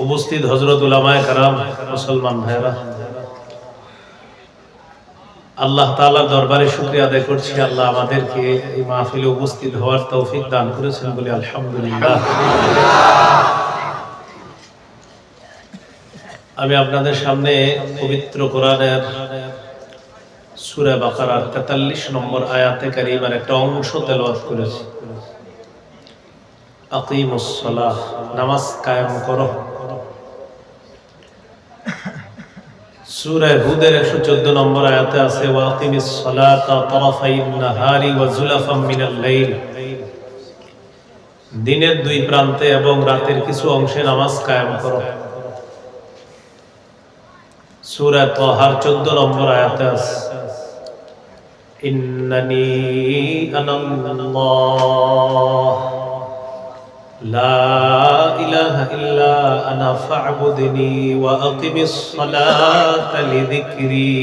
উপস্থিত হযরত উলামায়ে কেরাম, মুসলমান ভাইরা, আল্লাহ তাআলার দরবারে শুকরিয়া আদায় করছি। আল্লাহ আমাদেরকে এই মাহফিলে উপস্থিত হওয়ার তৌফিক দান করেছেন বলে আলহামদুলিল্লাহ। আমি আপনাদের সামনে পবিত্র কোরআনের সূরা বাকারার ৪৩ নম্বর আয়াতে কারিমার একটা অংশ তেলাওয়াত করেছি। আকিমুস সালাহ, নামাজ কায়েম করো। সূরা হুদের ১১৪ নম্বর আয়াতে আছে ওয়াকিমিস সালাতা তারাফাইন নাহারি ওয়া যুলাফাম মিনাল লাইল। দিনের দুই প্রান্তে এবং রাতের কিছু অংশে নামাজ কায়েম করো। সূরা তাহার ১৪ নম্বর আয়াতে আছে ইন্নানি আনাল্লাহ লা ইলাহা ইল্লা আনা ফা'বুদনি ওয়া আকিমিস সালাতা লিযিকরি।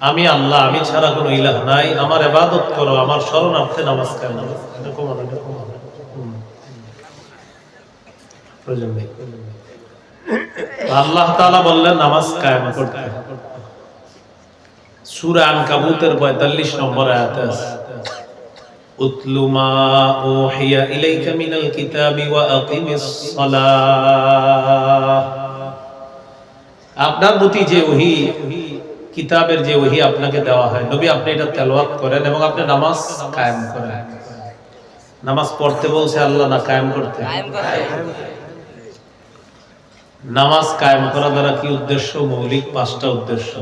আমি আল্লাহ, আমি ছাড়া কোনো ইলাহ নাই, আমার ইবাদত করো, আমার শরণার্থে নামাজ কায়েম করো। প্রয়োজন নেই। আল্লাহ তাআলা বললেন নামাজ কায়েম করতে। সূরা আনকাবুতের ৪৫ নম্বর আয়াতে আছে উতলু মা উহিয়া ইলাইকা মিনাল কিতাবি ওয়া আকিমিস সালাহ। আপনার প্রতি যে ওহী, কিতাবের যে ওহী আপনাকে দেওয়া হয়, নবী আপনি এটা তেলাওয়াত করেন এবং আপনি নামাজ কায়েম করেন। নামাজ পড়তে বলছে আল্লাহ, না কায়েম করতে? নামাজ কায়েম করা দ্বারা কি উদ্দেশ্য? মৌলিক ৫টা উদ্দেশ্য।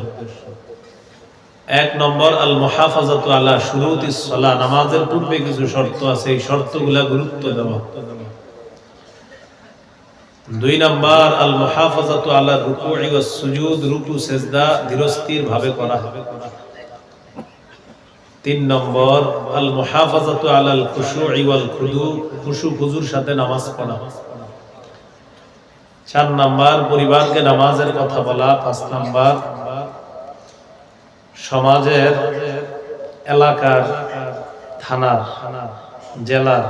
১ নম্বর আল মুহাফাজাতু আলা শুরুতিস সালাহ, নামাজের পূর্বে কিছু শর্ত আছে, এই শর্তগুলা গুরুত্ব দেওয়া। ২ নম্বর আল মুহাফাজাতু আলা রুকুই ওয়াস সুজুদ, রুকু সিজদা ধীরস্থির ভাবে করা। ৩ নম্বর আল মুহাফাজাতু আলাল খুশুই ওয়াল খুদু, খুশু খুজুর সাথে নামাজ পড়া। ৪ নম্বর পরিবারকে নামাজের কথা বলা। ৫ নম্বর সমাজের, এলাকার, থানার, জেলার,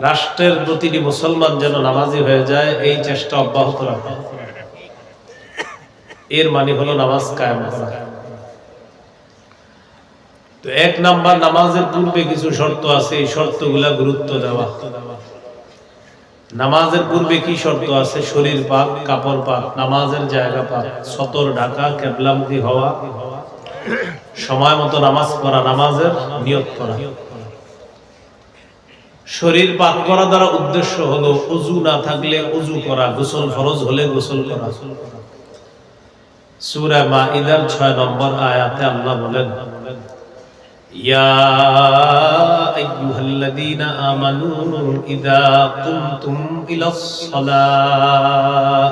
রাষ্ট্রের প্রতিটি মুসলমান যেন নামাজি হয়ে যায়, এই চেষ্টা অব্যাহত রাখা। এর মানে হলো নামাজ কায়েম করা। তো ১ নম্বর নামাজের পূর্বে কিছু শর্ত আছে, এই শর্তগুলা গুরুত্ব দেওয়া। নামাজের পূর্বে কি শর্ত আছে? শরীর পাক, কাপড় পাক, নামাজের জায়গা পাক, সতর ঢাকা, কিবলামুখী হওয়া, সময় মতো নামাজ পড়া, নামাজের নিয়ত করা। শরীর পাক করা দ্বারা উদ্দেশ্য হলো ওযু না থাকলে ওযু করা, গোসল ফরজ হলে গোসল করা। সূরা মাইদার ৬ নম্বর আয়াতে আল্লাহ বলেন ইয়া আইয়ুহাল্লাযীনা আমানু ইযা কুমতুম ইলাস সালাহ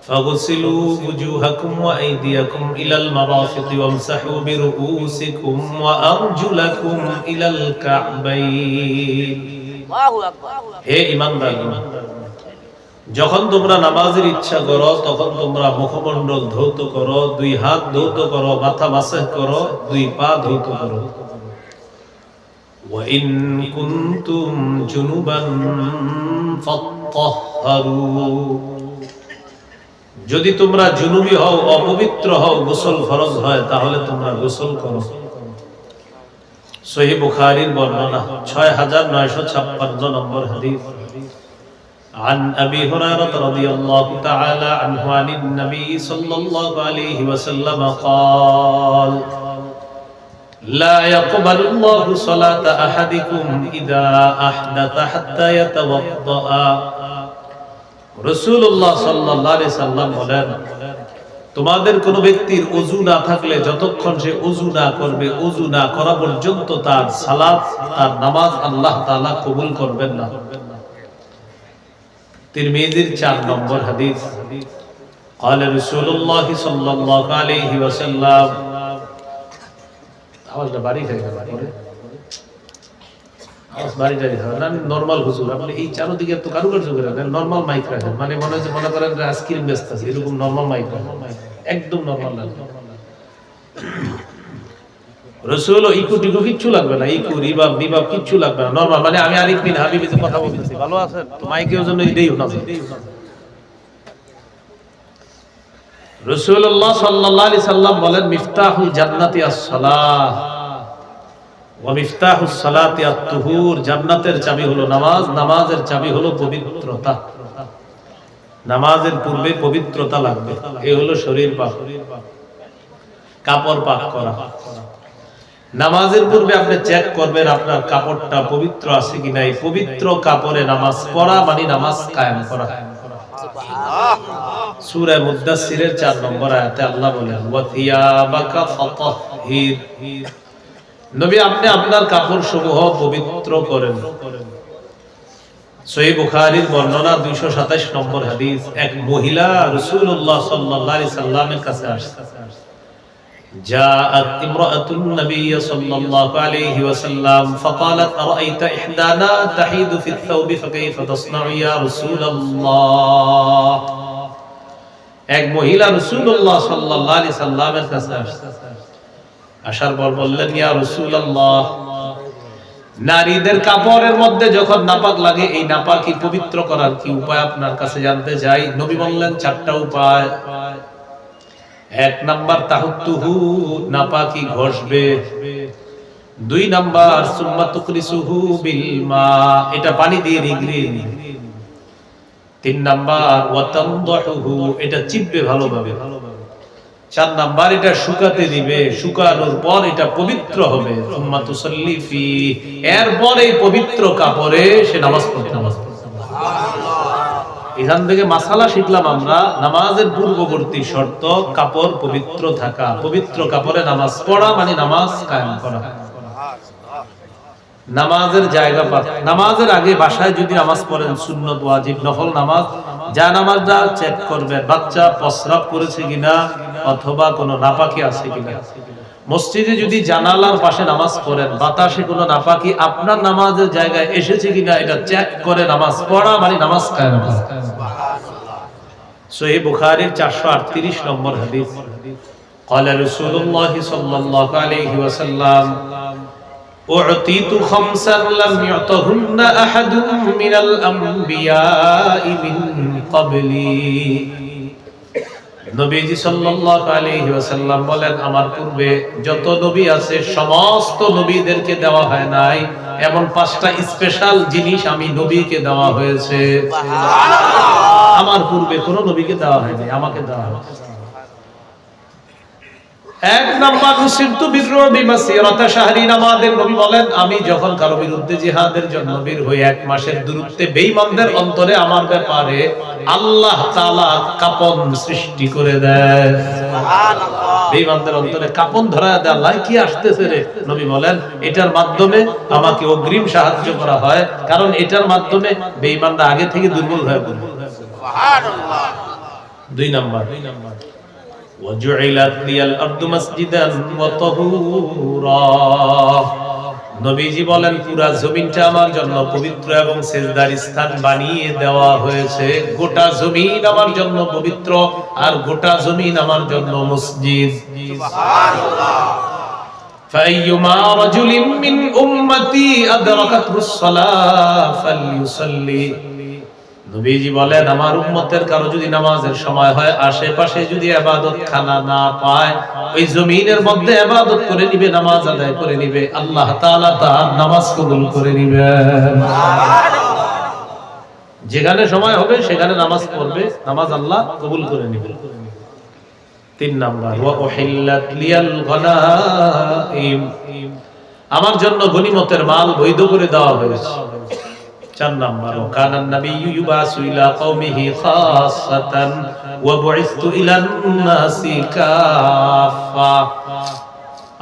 ফাগসিলু ওয়ুজুহাকুম ওয়া আইদিয়াকুম ইলাল মারাফিকি ওয়ামসাহু বিরুউসিকুম ওয়া আরজুলাকুম ইলাল কা'বাইন। আল্লাহু আকবার। হে ঈমানদারগণ, যখন তোমরা নামাজের ইচ্ছা করো তখন তোমরা মুখমণ্ডল ধৌত করো, ২ হাত ধৌত করো, মাথা মাসাহ করো, ২ পা ধৌত করো। ওয়া ইন কুনতুম জুনুবান ফাত্তাহহারু, যদি তোমরা জুনুবি হও, অপবিত্র হও, গোসল ফরজ হয়, তাহলে তোমরা গোসল করো। সহিহ বুখারীর বর্ণনা ৬৯৫৬ নম্বর হাদিস। عن أبي هريرة رضي الله تعالى عنه عن النبي صلى الله عليه وسلم قال لا يقبل الله صلاة أحدكم إذا أحدث حتى يتوضأ। রাসূলুল্লাহ সাল্লাল্লাহু আলাইহি সাল্লাম বলেন, তোমাদের কোন ব্যক্তির ওযু না থাকলে যতক্ষণ সে ওযু না করবে, ওযু না করা পর্যন্ত তার সালাত, তার নামাজ আল্লাহ তাআলা কবুল করবেন না। তিরমিজির ৪ নম্বর হাদিস। قال رسول الله صلى الله عليه وسلم, আওয়াজটা বাড়ি হয়ে গেল, আওয়াজ বাড়ি বাড়ি হয় না। নরমাল হুজুর, আপনি এই চারদিকে তো কারুকার্য করে দেন, নরমাল মাইক রাখেন, মানে মনে করেন যে আইসক্রিম ব্যস্ত আছে, এরকম নরমাল মাইক রাখেন, একদম নরমাল লাগে। রাসূল ইকু টিকু কিচ্ছু লাগবে না, ইকু রিবাব বিবাব কিচ্ছু লাগবে না, নরমাল মানে আমি আরিফ বিন হাবিবিতে কথা বলতেছি, ভালো আছেন তো মাইকের জন্য দেই না। রাসূলুল্লাহ সাল্লাল্লাহু আলাইহি সাল্লাম বলেন মিফতাহুল জান্নাতি আস-সালাহ ওয়া মিফতাহুস সালাতি আত-তুহুর, জান্নাতের চাবি হলো নামাজ, নামাজের চাবি হলো পবিত্রতা। নামাজের পূর্বে পবিত্রতা লাগবে, এই হলো শরীর পাক, কাপড় পাক করা। নামাজের পূর্বে আপনি চেক করবেন আপনার কাপড়টা পবিত্র আছে কিনা। এই পবিত্র কাপড়ে নামাজ পড়া মানে নামাজ কায়েম করা। সূরা মুদাসসিরের 4 নম্বর আয়াতে আল্লাহ বলেন ওয়া থিয়াবাকা ফাতাহহির, নবী আপনি আপনার কাপড় সমূহ পবিত্র করেন। সহিহ বুখারীর বর্ণনা 227 নম্বর হাদিস, এক মহিলা রাসূলুল্লাহ সাল্লাল্লাহু আলাইহি সাল্লামের কাছে আসছে। جاءت امرأة النبي صلى الله عليه وسلم فقالت أرأيت إحدانا تحيد في الثوب فكيف تصنع يا رسول الله। এক মহিলা রাসূলুল্লাহ সাল্লাল্লাহু আলাইহি সাল্লামের কাছে আসছে, আসার পর বললেন ইয়া রাসূলুল্লাহ, নারীদের কাপড়ের মধ্যে যখন নাপাক লাগে এই নাপাকি পবিত্র করার কি উপায় আপনার কাছে জানতে চাই। নবী বললেন 4টা উপায়। 1 নাম্বার তাহুতুহু, নাপাকি ঘষবে। 2 নাম্বার সুম্মা তুকরিসুহু বিল মা, এটা পানি দিয়ে নিগড়ে। 3 নাম্বার ওয়া তামদাহুহু, এটা চিপবে ভালোভাবে। 4 নাম্বার এটা শুকাতে দিবে, শুকানোর পর এটা পবিত্র হবে। সুম্মা তুসাল্লি ফি, এরপর এই পবিত্র কাপড়ে সে নামাজ পড়তে হবে। এখান থেকে মাসালা শিখলাম আমরা, নামাজের পূর্ববর্তী শর্ত কাপড় পবিত্র থাকা। পবিত্র কাপড়ে নামাজ পড়া মানে নামাজ কায়েম করা। নামাজের জায়গা পাক, নামাজের আগে বাসায় যদি নামাজ পড়েন সুন্নত ওয়াজিব নফল নামাজ, যা নামাজটা চেক করবেন বাচ্চা প্রস্রাব করেছে কিনা অথবা কোনো নাপাকি আছে কিনা। মসজিদে যদি জানালার পাশে নামাজ পড়েন বাতাসে কোনো নাপাকি আপনার নামাজের জায়গায় এসেছে কিনা এটা চেক করে নামাজ পড়া মানে নামাজ কায়েম করা। সহিহ বুখারীর 438 নম্বর হাদিস, قال رسول الله صلى الله عليه وسلم أعطيت خمسا لم يعطهن أحد من الأنبياء من قبلي। নবীজি সাল্লাল্লাহু আলাইহি ওয়াসাল্লাম বলেন আমার পূর্বে যত নবী আছে সমস্ত নবীদেরকে দেওয়া হয় নাই এমন 5টা স্পেশাল জিনিস আমি নবীকে দেওয়া হয়েছে। সুবহানাল্লাহ, আমার পূর্বে কোনো নবীকে দেওয়া হয়নি, আমাকে দেওয়া হয়েছে। 1 নাম্বার নুসিরতু বিররুবি মাসিরাতা শাহরিন, আমাদের নবী বলেন আমি যখন কারো বিরুদ্ধে জিহাদের জন্য বের হই 1 মাসের দূরত্বে বেঈমানদের অন্তরে আমার ব্যাপারে আল্লাহ তাআলা কাঁপন সৃষ্টি করে দেয়। সুবহানাল্লাহ, বেঈমানদের অন্তরে কাঁপন ধরায় দেয়, আল্লাহ কি আসতেছে রে। নবী বলেন এটার মাধ্যমে আমাকে অগ্রিম সাহায্য করা হয়, কারণ এটার মাধ্যমে বেঈমানরা আগে থেকে দুর্বল হয়ে পড়বে। সুবহানাল্লাহ। 2 নাম্বার وجعلت لي الارض مسجدا وطهورا, নবীজি বলেন পুরা জমিনটা আমার জন্য পবিত্র এবং সিজদার স্থান বানিয়ে দেওয়া হয়েছে। গোটা জমিন আমার জন্য পবিত্র আর গোটা জমিন আমার জন্য মসজিদ। সুবহানাল্লাহ। فأيما رجل من أمتي أدركته الصلاة فليصلي, নবীজি বলেন আমার উম্মতের কারো যদি নামাজের সময় হয় আশেপাশে যদি ইবাদত খানা না পায় ওই জমিনের মধ্যে ইবাদত করে নিবে, নামাজ আদায় করে নিবে, আল্লাহ তাআলা তার নামাজ কবুল করে নিবেন। যেখানে সময় হবে সেখানে নামাজ পড়বে, নামাজ আল্লাহ কবুল করে নিবেন। 3 নাম্বার ওয়া উহিল্লাত লিয়াল গনাইম, আমার জন্য গনিমতের মাল বৈধ করে দেওয়া হয়েছে। 4 নাম্বার কানান নবিয়্যু ইউবাসু ইলা কওমিহি খাসাতান ওয়া বুইসতু ইলান নাসি কাফা,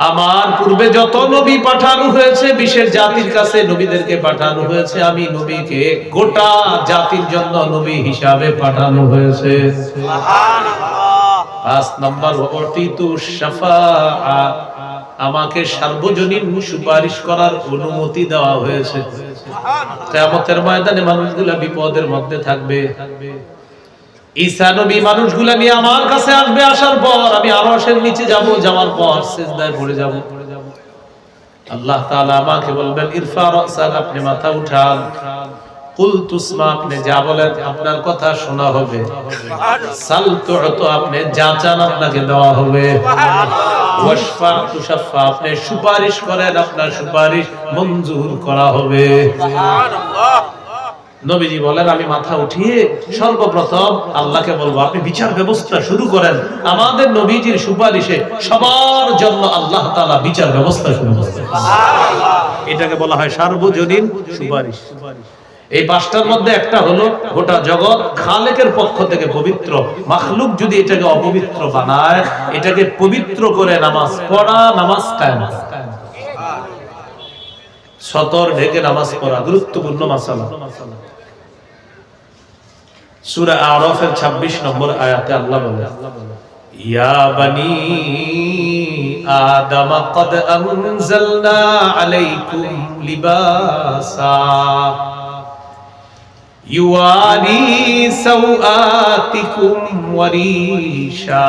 আমার পূর্বে যত নবী পাঠানো হয়েছে বিশেষ জাতির কাছে নবীদেরকে পাঠানো হয়েছে, আমি নবীকে গোটা জাতির জন্য নবী হিসাবে পাঠানো হয়েছে। সুবহানাল্লাহ। 5 নাম্বার ওয়াতিতু শাফাআ, আমাকে সার্বজনীন সুপারিশ করার অনুমতি দেওয়া হয়েছে। কিয়ামতের ময়দানে মানুষগুলা বিপদের মধ্যে থাকবে, ঈসা নবী মানুষগুলা নিয়ে আমার কাছে আসবে, আসার পর আমি আরশের নিচে যাব, যাওয়ার পর সিজদায় পড়ে যাব। আল্লাহ তাআলা আমাকে বলবেন ইরফা রাসাক, আপনি মাথা উঠান। কুলতু ইসমা, আপনি যা বলেন আপনার কথা শোনা হবে। সাল তু'তু, আপনি যা চান আপনাকে দেওয়া হবে। ওয়াশফা তুশাফা, আপনি সুপারিশ করেন আপনার সুপারিশ মঞ্জুর করা হবে। সুবহানাল্লাহ। নবীজি বলেন আমি মাথা উঠিয়ে সর্বপ্রথম আল্লাহকে বলবো আপনি বিচার ব্যবস্থা শুরু করেন। আমাদের নবীজির সুপারিশে সবার জন্য আল্লাহ তাআলা বিচার ব্যবস্থা শুরু করেন। সুবহানাল্লাহ। এটাকে বলা হয় সার্বজনীন সুপারিশ। এই পাঁচটার মধ্যে একটা হলো গোটা জগৎ খালেকের পক্ষ থেকে পবিত্র, মাখলুক যদি এটাকে অপবিত্র বানায়, এটাকে পবিত্র করে নামাজ পড়া, নামাজ কায়েম করা। সতর ঢেকে নামাজ পড়া গুরুত্বপূর্ণ মাসালা। সূরা আরাফের 26 নম্বর আয়াতে আল্লাহ বলেন ইয়া বানি আদম ক্বাদ আনজালনা আলাইকুম লিবাসা ইউয়ারি সাওআতিকুম ওয়ারিশা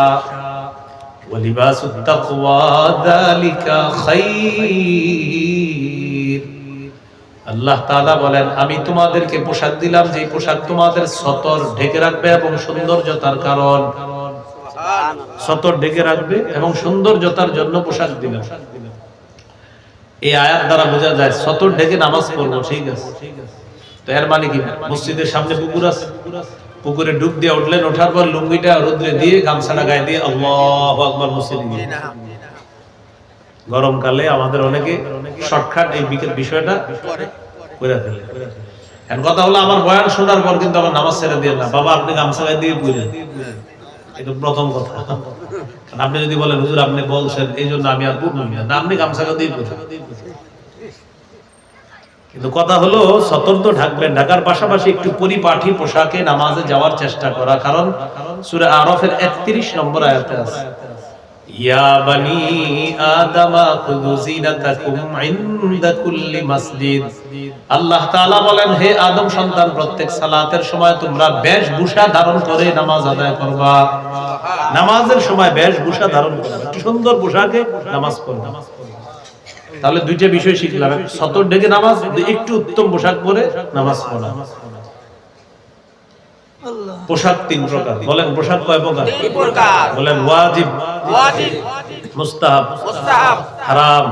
ওয়া লিবাসুত তাকওয়া যালিকা খায়র। আল্লাহ তাআলা বলেন আমি তোমাদেরকে পোশাক দিলাম যে পোশাক তোমাদের সতর ঢেকে রাখবে এবং সৌন্দর্যতার কারণ, সতর ঢেকে রাখবে এবং সৌন্দর্যতার জন্য পোশাক দিলাম। এই আয়াত দ্বারা বোঝা যায় সতর ঢেকে নামাজ পড়বো, ঠিক আছে। তো এর মানে কি, মসজিদের সামনে পুকুর আছে, পুকুরে ডুব দিয়ে উঠলেন, ওঠার পর লুঙ্গিটা রোদ্রে দিয়ে গামছাটা গায়ে দিয়ে আল্লাহু আকবার মসজিদে গিয়ে। গরমকালে আমাদের অনেকে শর্টকাট এই বিষয়টা করে ফেলে। এখন কথা হলো আমার বয়ান শোনার পর কিন্তু আমার নামাজ ছেড়ে দিয়ে না, বাবা আপনি গামছা গায়ে দিয়ে পড়েন, এটা প্রথম কথা। আপনি যদি বলেন হুজুর আপনি বলছেন এই জন্য আমি আর পড়ব না, আপনি গামছা গায়ে দিয়ে পড়েন। কিন্তু কথা হলো সতর তো ঢাকবেন, ঢাকার পাশাপাশি একটু পরিপাটি পোশাকে নামাজে যাওয়ার চেষ্টা করা। কারণ সূরা আরাফের 31 নম্বর আয়াতে আছে ইয়া বানি আদম খুযু জিনাতাকুম ইনদা কুল্লি মাসজিদ। আল্লাহ তাআলা বলেন হে আদম সন্তান, প্রত্যেক সালাতের সময় তোমরা বেশভূষা ধারণ করে নামাজ আদায় করবা। নামাজের সময় বেশভূষা ধারণ করবা, একটু সুন্দর পোশাকে নামাজ পড়বা। তাহলে দুইটা বিষয় শিখলাম, সতর ঢেকে নামাজ, একটু উত্তম পোশাক পরে নামাজ পড়া। পোশাক তিন প্রকার, বলেন পোশাক কয় প্রকার? বলেন ওয়াজিব, মুস্তাহাব, হারাম।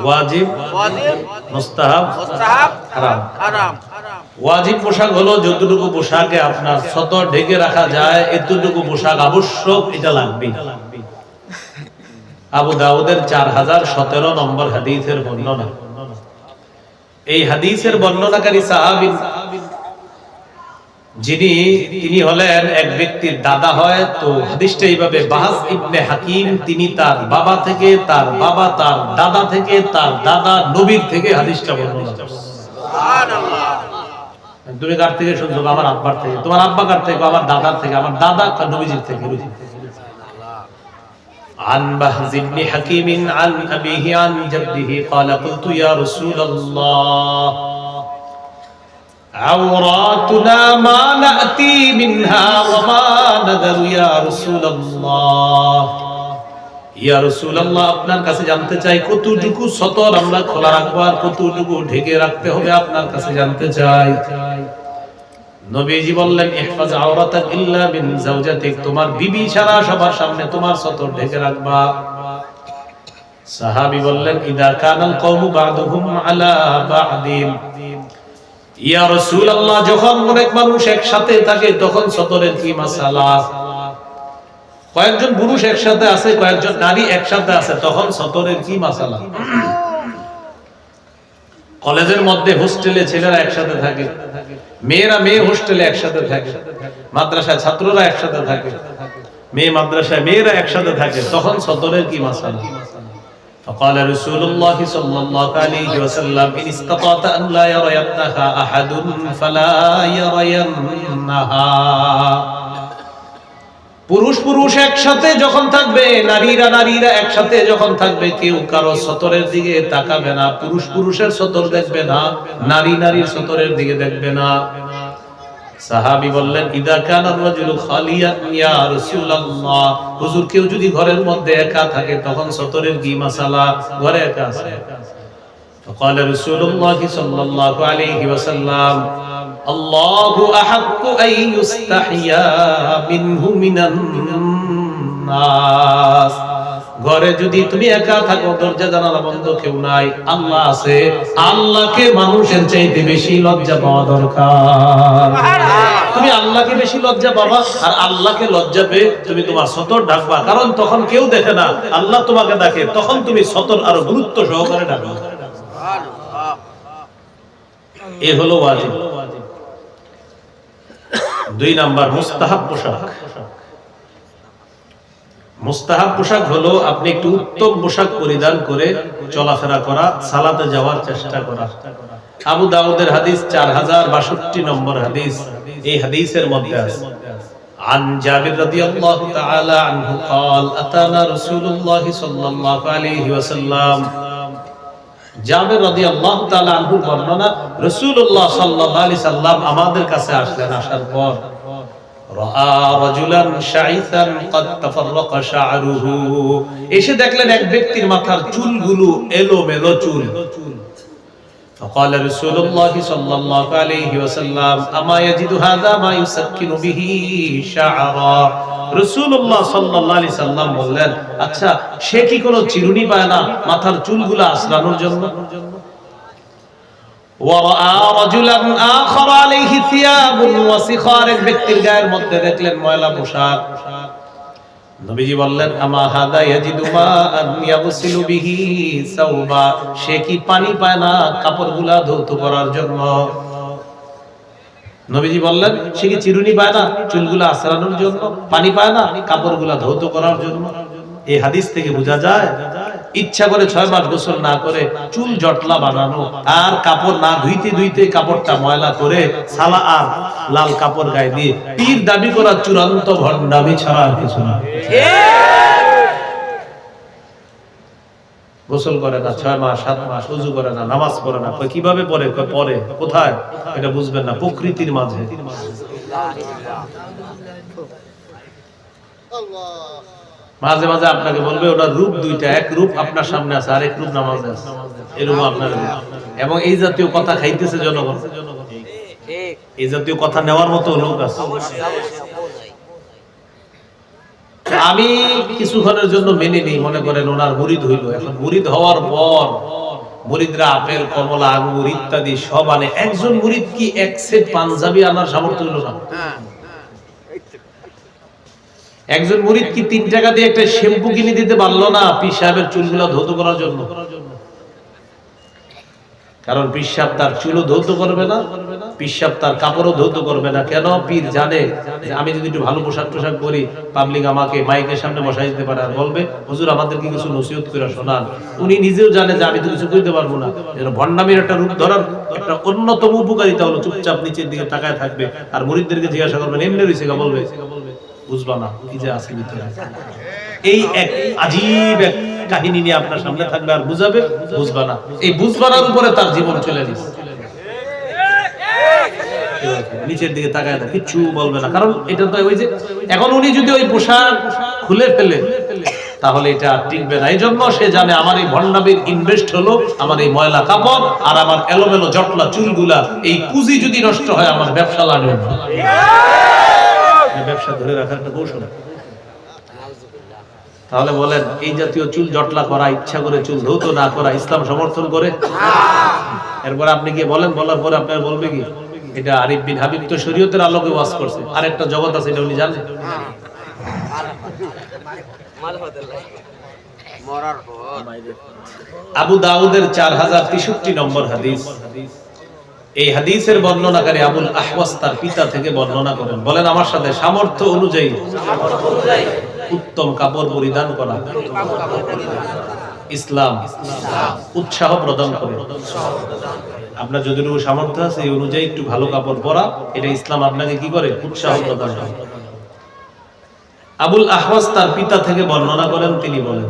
ওয়াজিব, মুস্তাহাব, হারাম। ওয়াজিব পোশাক হলো যতটুকু পোশাকে আপনার সতর ঢেকে রাখা যায় এতটুকু পোশাক আবশ্যক, এটা লাগবে। আবু দাউদের 4017 নম্বর হাদিসের বর্ণনা। এই হাদিসের বর্ণনাকারী সাহাবী তিনি হলেন এক ব্যক্তির দাদা হয়। তো হাদিসটা এইভাবে, বাহাস ইবনে হাকিম তিনি তার বাবা থেকে, তার বাবা তার দাদা থেকে, তার দাদা নবীর থেকে হাদিসটা বর্ণনা করেন। সুবহানাল্লাহ। তুমি কার থেকে শুনছো? আমার আব্বার থেকে। তোমার আব্বা কার থেকে? আমার দাদার থেকে। আমার দাদা নবীজির থেকে। عن بهز بن حكيم عن أبيه عن جده قال قلت يا رسول الله عوراتنا ما نأتي منها وما نذر يا رسول الله ইয়া রাসূলুল্লাহ, আপনার কাছে জানতে চাই কতটুকু সতর আমরা খোলা রাখবো আর কতটুকু ঢেকে রাখতে হবে, আপনার কাছে জানতে চাই। নবীজি বললেন ইহফাজ আওরাতাক ইল্লা মিন যাওজাতিক, তোমার বিবি ছাড়া সবার সামনে তোমার সতর ঢেকে রাখবা। সাহাবী বললেন ইদা কানাল কওমু বা'দুহুম আলা বা'দিন, ইয়া রাসূলুল্লাহ যখন অনেক মানুষ একসাথে থাকে তখন সতরের কি মাসালা? কয়েকজন পুরুষ একসাথে আছে, কয়েকজন নারী একসাথে আছে, তখন সতরের কি মাসালা? কলেজের মধ্যে হোস্টেলে ছেলেরা একসাথে থাকে, মেয়েরা মেয়ে হোস্টেলে একসাথে থাকে, মাদ্রাসায় ছাত্ররা একসাথে থাকে, মেয়ে মাদ্রাসায় মেয়েরা একসাথে থাকে, তখন সতরের কি মাসালা? فقال رسول الله صلى الله عليه وسلم إن استطعت أن لا يرينها أحد فلا يرينها। পুরুষ পুরুষ একসাথে যখন থাকবে, নারীরা নারীরা একসাথে যখন থাকবে, কেউ কারো সতরের দিকে তাকাবে না, পুরুষ পুরুষের সতর দেখবে না, নারী নারীর সতরের দিকে দেখবে না। সাহাবী বললেন, ইদা কানা রাজুলু খালিয়ান ইয়া রাসূলুল্লাহ, হুজুর কেউ যদি ঘরের মধ্যে একা থাকে তখন সতরের কি মাসালা? ঘরে একা আছে। فقال رسول الله صلى الله عليه وسلم الله أحق أن يستحيا منه من الناس। ঘরে যদি তুমি একা থাকো, দরজা জানালা বন্ধ, কেউ নাই, আল্লাহ আছে, আল্লাহকে মানুষের চাইতে বেশি লজ্জা পাওয়া দরকার। তুমি আল্লাহকে বেশি লজ্জা পাবা, আর আল্লাহকে লজ্জা পেয়ে তুমি তোমার সতর ডাকবা, কারণ তখন কেউ দেখে না, আল্লাহ তোমাকে দেখে, তখন তুমি সতর আরো গুরুত্ব সহকারে ডাকবা। এ হলো ওয়াজিব। 2 নাম্বার মুস্তাহাব পোশাক। মুস্তাহাব পোশাক হলো আপনি একটু উত্তম পোশাক পরিধান করে চলাফেরা করা, সালাতে যাওয়ার চেষ্টা করা। আবু দাউদের হাদিস 4062 নম্বর হাদিস। এই হাদিসের মধ্যে আছে عن جابر رضي الله تعالى عنه قال أتانا رسول الله صلى الله عليه وسلم। জাবের রাদিয়াল্লাহু তাআলা আনহু বর্ণনা, রাসূলুল্লাহ সাল্লাল্লাহু আলাইহি সাল্লাম আমাদের কাছে আসলেন, আসার পর রাআ রাজুলান শাইসান قد تفرق شعره, এসে দেখলেন এক ব্যক্তির মাথার চুলগুলো এলোমেলো চুল। فقال رسول الله صلى الله عليه وسلم اما يجد هذا ما يسكن به شعرا। রাসূলুল্লাহ সাল্লাল্লাহু আলাইহি সাল্লাম বললেন, আচ্ছা সে কি কোনো চিরুনি পায় না মাথার চুলগুলো আঁচড়ানোর জন্য? وراى رجلا اخر عليه ثياب وسخا, এক ব্যক্তির গায়ের মধ্যে দেখলেন ময়লা পোশাক। নবীজি বললেন, আমা হাদা ইয়াজিদু মা আন ইয়াগসিলু বিহি সাওবা, সে কি পানি পায় না কাপড়গুলা ধৌত করার জন্য? নবীজি বললেন, সে কি চিরুনি পায় না চুলগুলা আঁচড়ানোর জন্য? পানি পায় না কাপড়গুলা ধৌত করার জন্য? এই হাদিস থেকে বোঝা যায় ইচ্ছা করে 6 মাস গোসল না করে চুল জটলা বানানো, আর কাপড় না ধুইতে ধুইতে কাপড়টা ময়লা করে সালা আর লাল কাপড় গায়ে দিয়ে পীর দাবি করা চূড়ান্ত ভণ্ডামি ছাড়া আর কিছু না। গোসল করে না 6 মাস 7 মাস, ওযু করে না, নামাজ পড়ে না, কিভাবে পড়ে? পড়ে কোথায় এটা বুঝবেন না, প্রকৃতির মাঝে। মাঝে মাঝে আপনাকে বলবে ওটা রূপ দুইটা, এক রূপ আপনার সামনে আছে, আরেক রূপ নামাজে আছে, এরকম আপনার। এবং এই জাতীয় কথা খাইতেছে জনগণ, এই জাতীয় কথা নেওয়ার মতো লোক আছে। আমি কিছুক্ষণের জন্য মেনে নিই, মনে করেন ওনার মুরিদ হইল। এখন মুরিদ হওয়ার পর মুরিদরা আপেল, কমলা, আঙ্গুর ইত্যাদি সব আনে, একজন মুরিদ কি এক সেট পাঞ্জাবি আনার সামর্থ্য হইল না? একজন মুরিদ কি 3 টাকা দিয়ে একটা শ্যাম্পু কিনে দিতে পারলো না পীর সাহেবের চুলগুলো ধৌত করার জন্য? কারণ পীর সাহেব তার চুলও ধৌত করবে না, পীর সাহেব তার কাপড়ও ধৌত করবে না। কেন? পীর জানে যে আমি যদি একটু ভালো পোশাক টোশাক পরি, পাবলিক আমাকে মাইকের সামনে বসাই দিতে পারে, আর বলবে হুজুর আমাদেরকে কিছু নসিহত করে শোনান। উনি নিজেও জানে যে আমি তো কিছু করতে পারবো না। যেন ভণ্ডামির একটা রূপ ধরার একটা অন্যতম উপকারিতা হলো চুপচাপ নিচের দিকে তাকায় থাকবে, আর মুরিদদেরকে জিজ্ঞাসা করবেন এমনি রইছে কা, বলবে বুঝবা না কি যে আছে ভিতরে। এই এক আজীব এক কাহিনী নিয়ে আপনার সামনে থাকবে, আর বুঝাবে, বুঝবা না। এই বুঝবানার উপরে তার জীবন চলে গেছে। নিচের দিকে তাকায় না, কিচ্ছু বলবে না, কারণ এটা তো ওই যে এখন উনি যদি ওই পোশাক খুলে ফেলে তাহলে এটা টিকবে না। এই জন্য সে জানে আমার এই ভণ্ডামির ইনভেস্ট হলো আমার এই ময়লা কাপড় আর আমার এলোমেলো জটলা চুলগুলা, এই পুঁজি যদি নষ্ট হয় আমার ব্যবসা লাগবে না। ব্যবসা ধরে রাখার একটা কৌশল। তাহলে বলেন এই জাতীয় চুল জটলা করা, ইচ্ছা করে চুল ধৌত না করা ইসলাম সমর্থন করে? এরপর আপনি কি বলেন, বলার পরে আপনার বলবে কি এটা আরিফ বিন হাবিব তো শরীয়তের আলোকে ওয়াজ করছে, আর একটা জগৎ আছে এটা উনি জানেন। আবু দাউদের 4063 নম্বর হাদিস। এই হাদিসের বর্ণনাকারী আবুল আহওয়াস তার পিতা থেকে বর্ণনা করেন, বলেন আমার সাথে, সামর্থ্য অনুযায়ী উত্তম কাপড় পরিধান করা ইসলাম উৎসাহ প্রদান করে। আপনার যতটুকু সামর্থ্য আছে এই অনুযায়ী একটু ভালো কাপড় পরা, এটা ইসলাম আপনাকে কি করে? উৎসাহ প্রদান করে। আবুল আহওয়াস তার পিতা থেকে বর্ণনা করেন, তিনি বলেন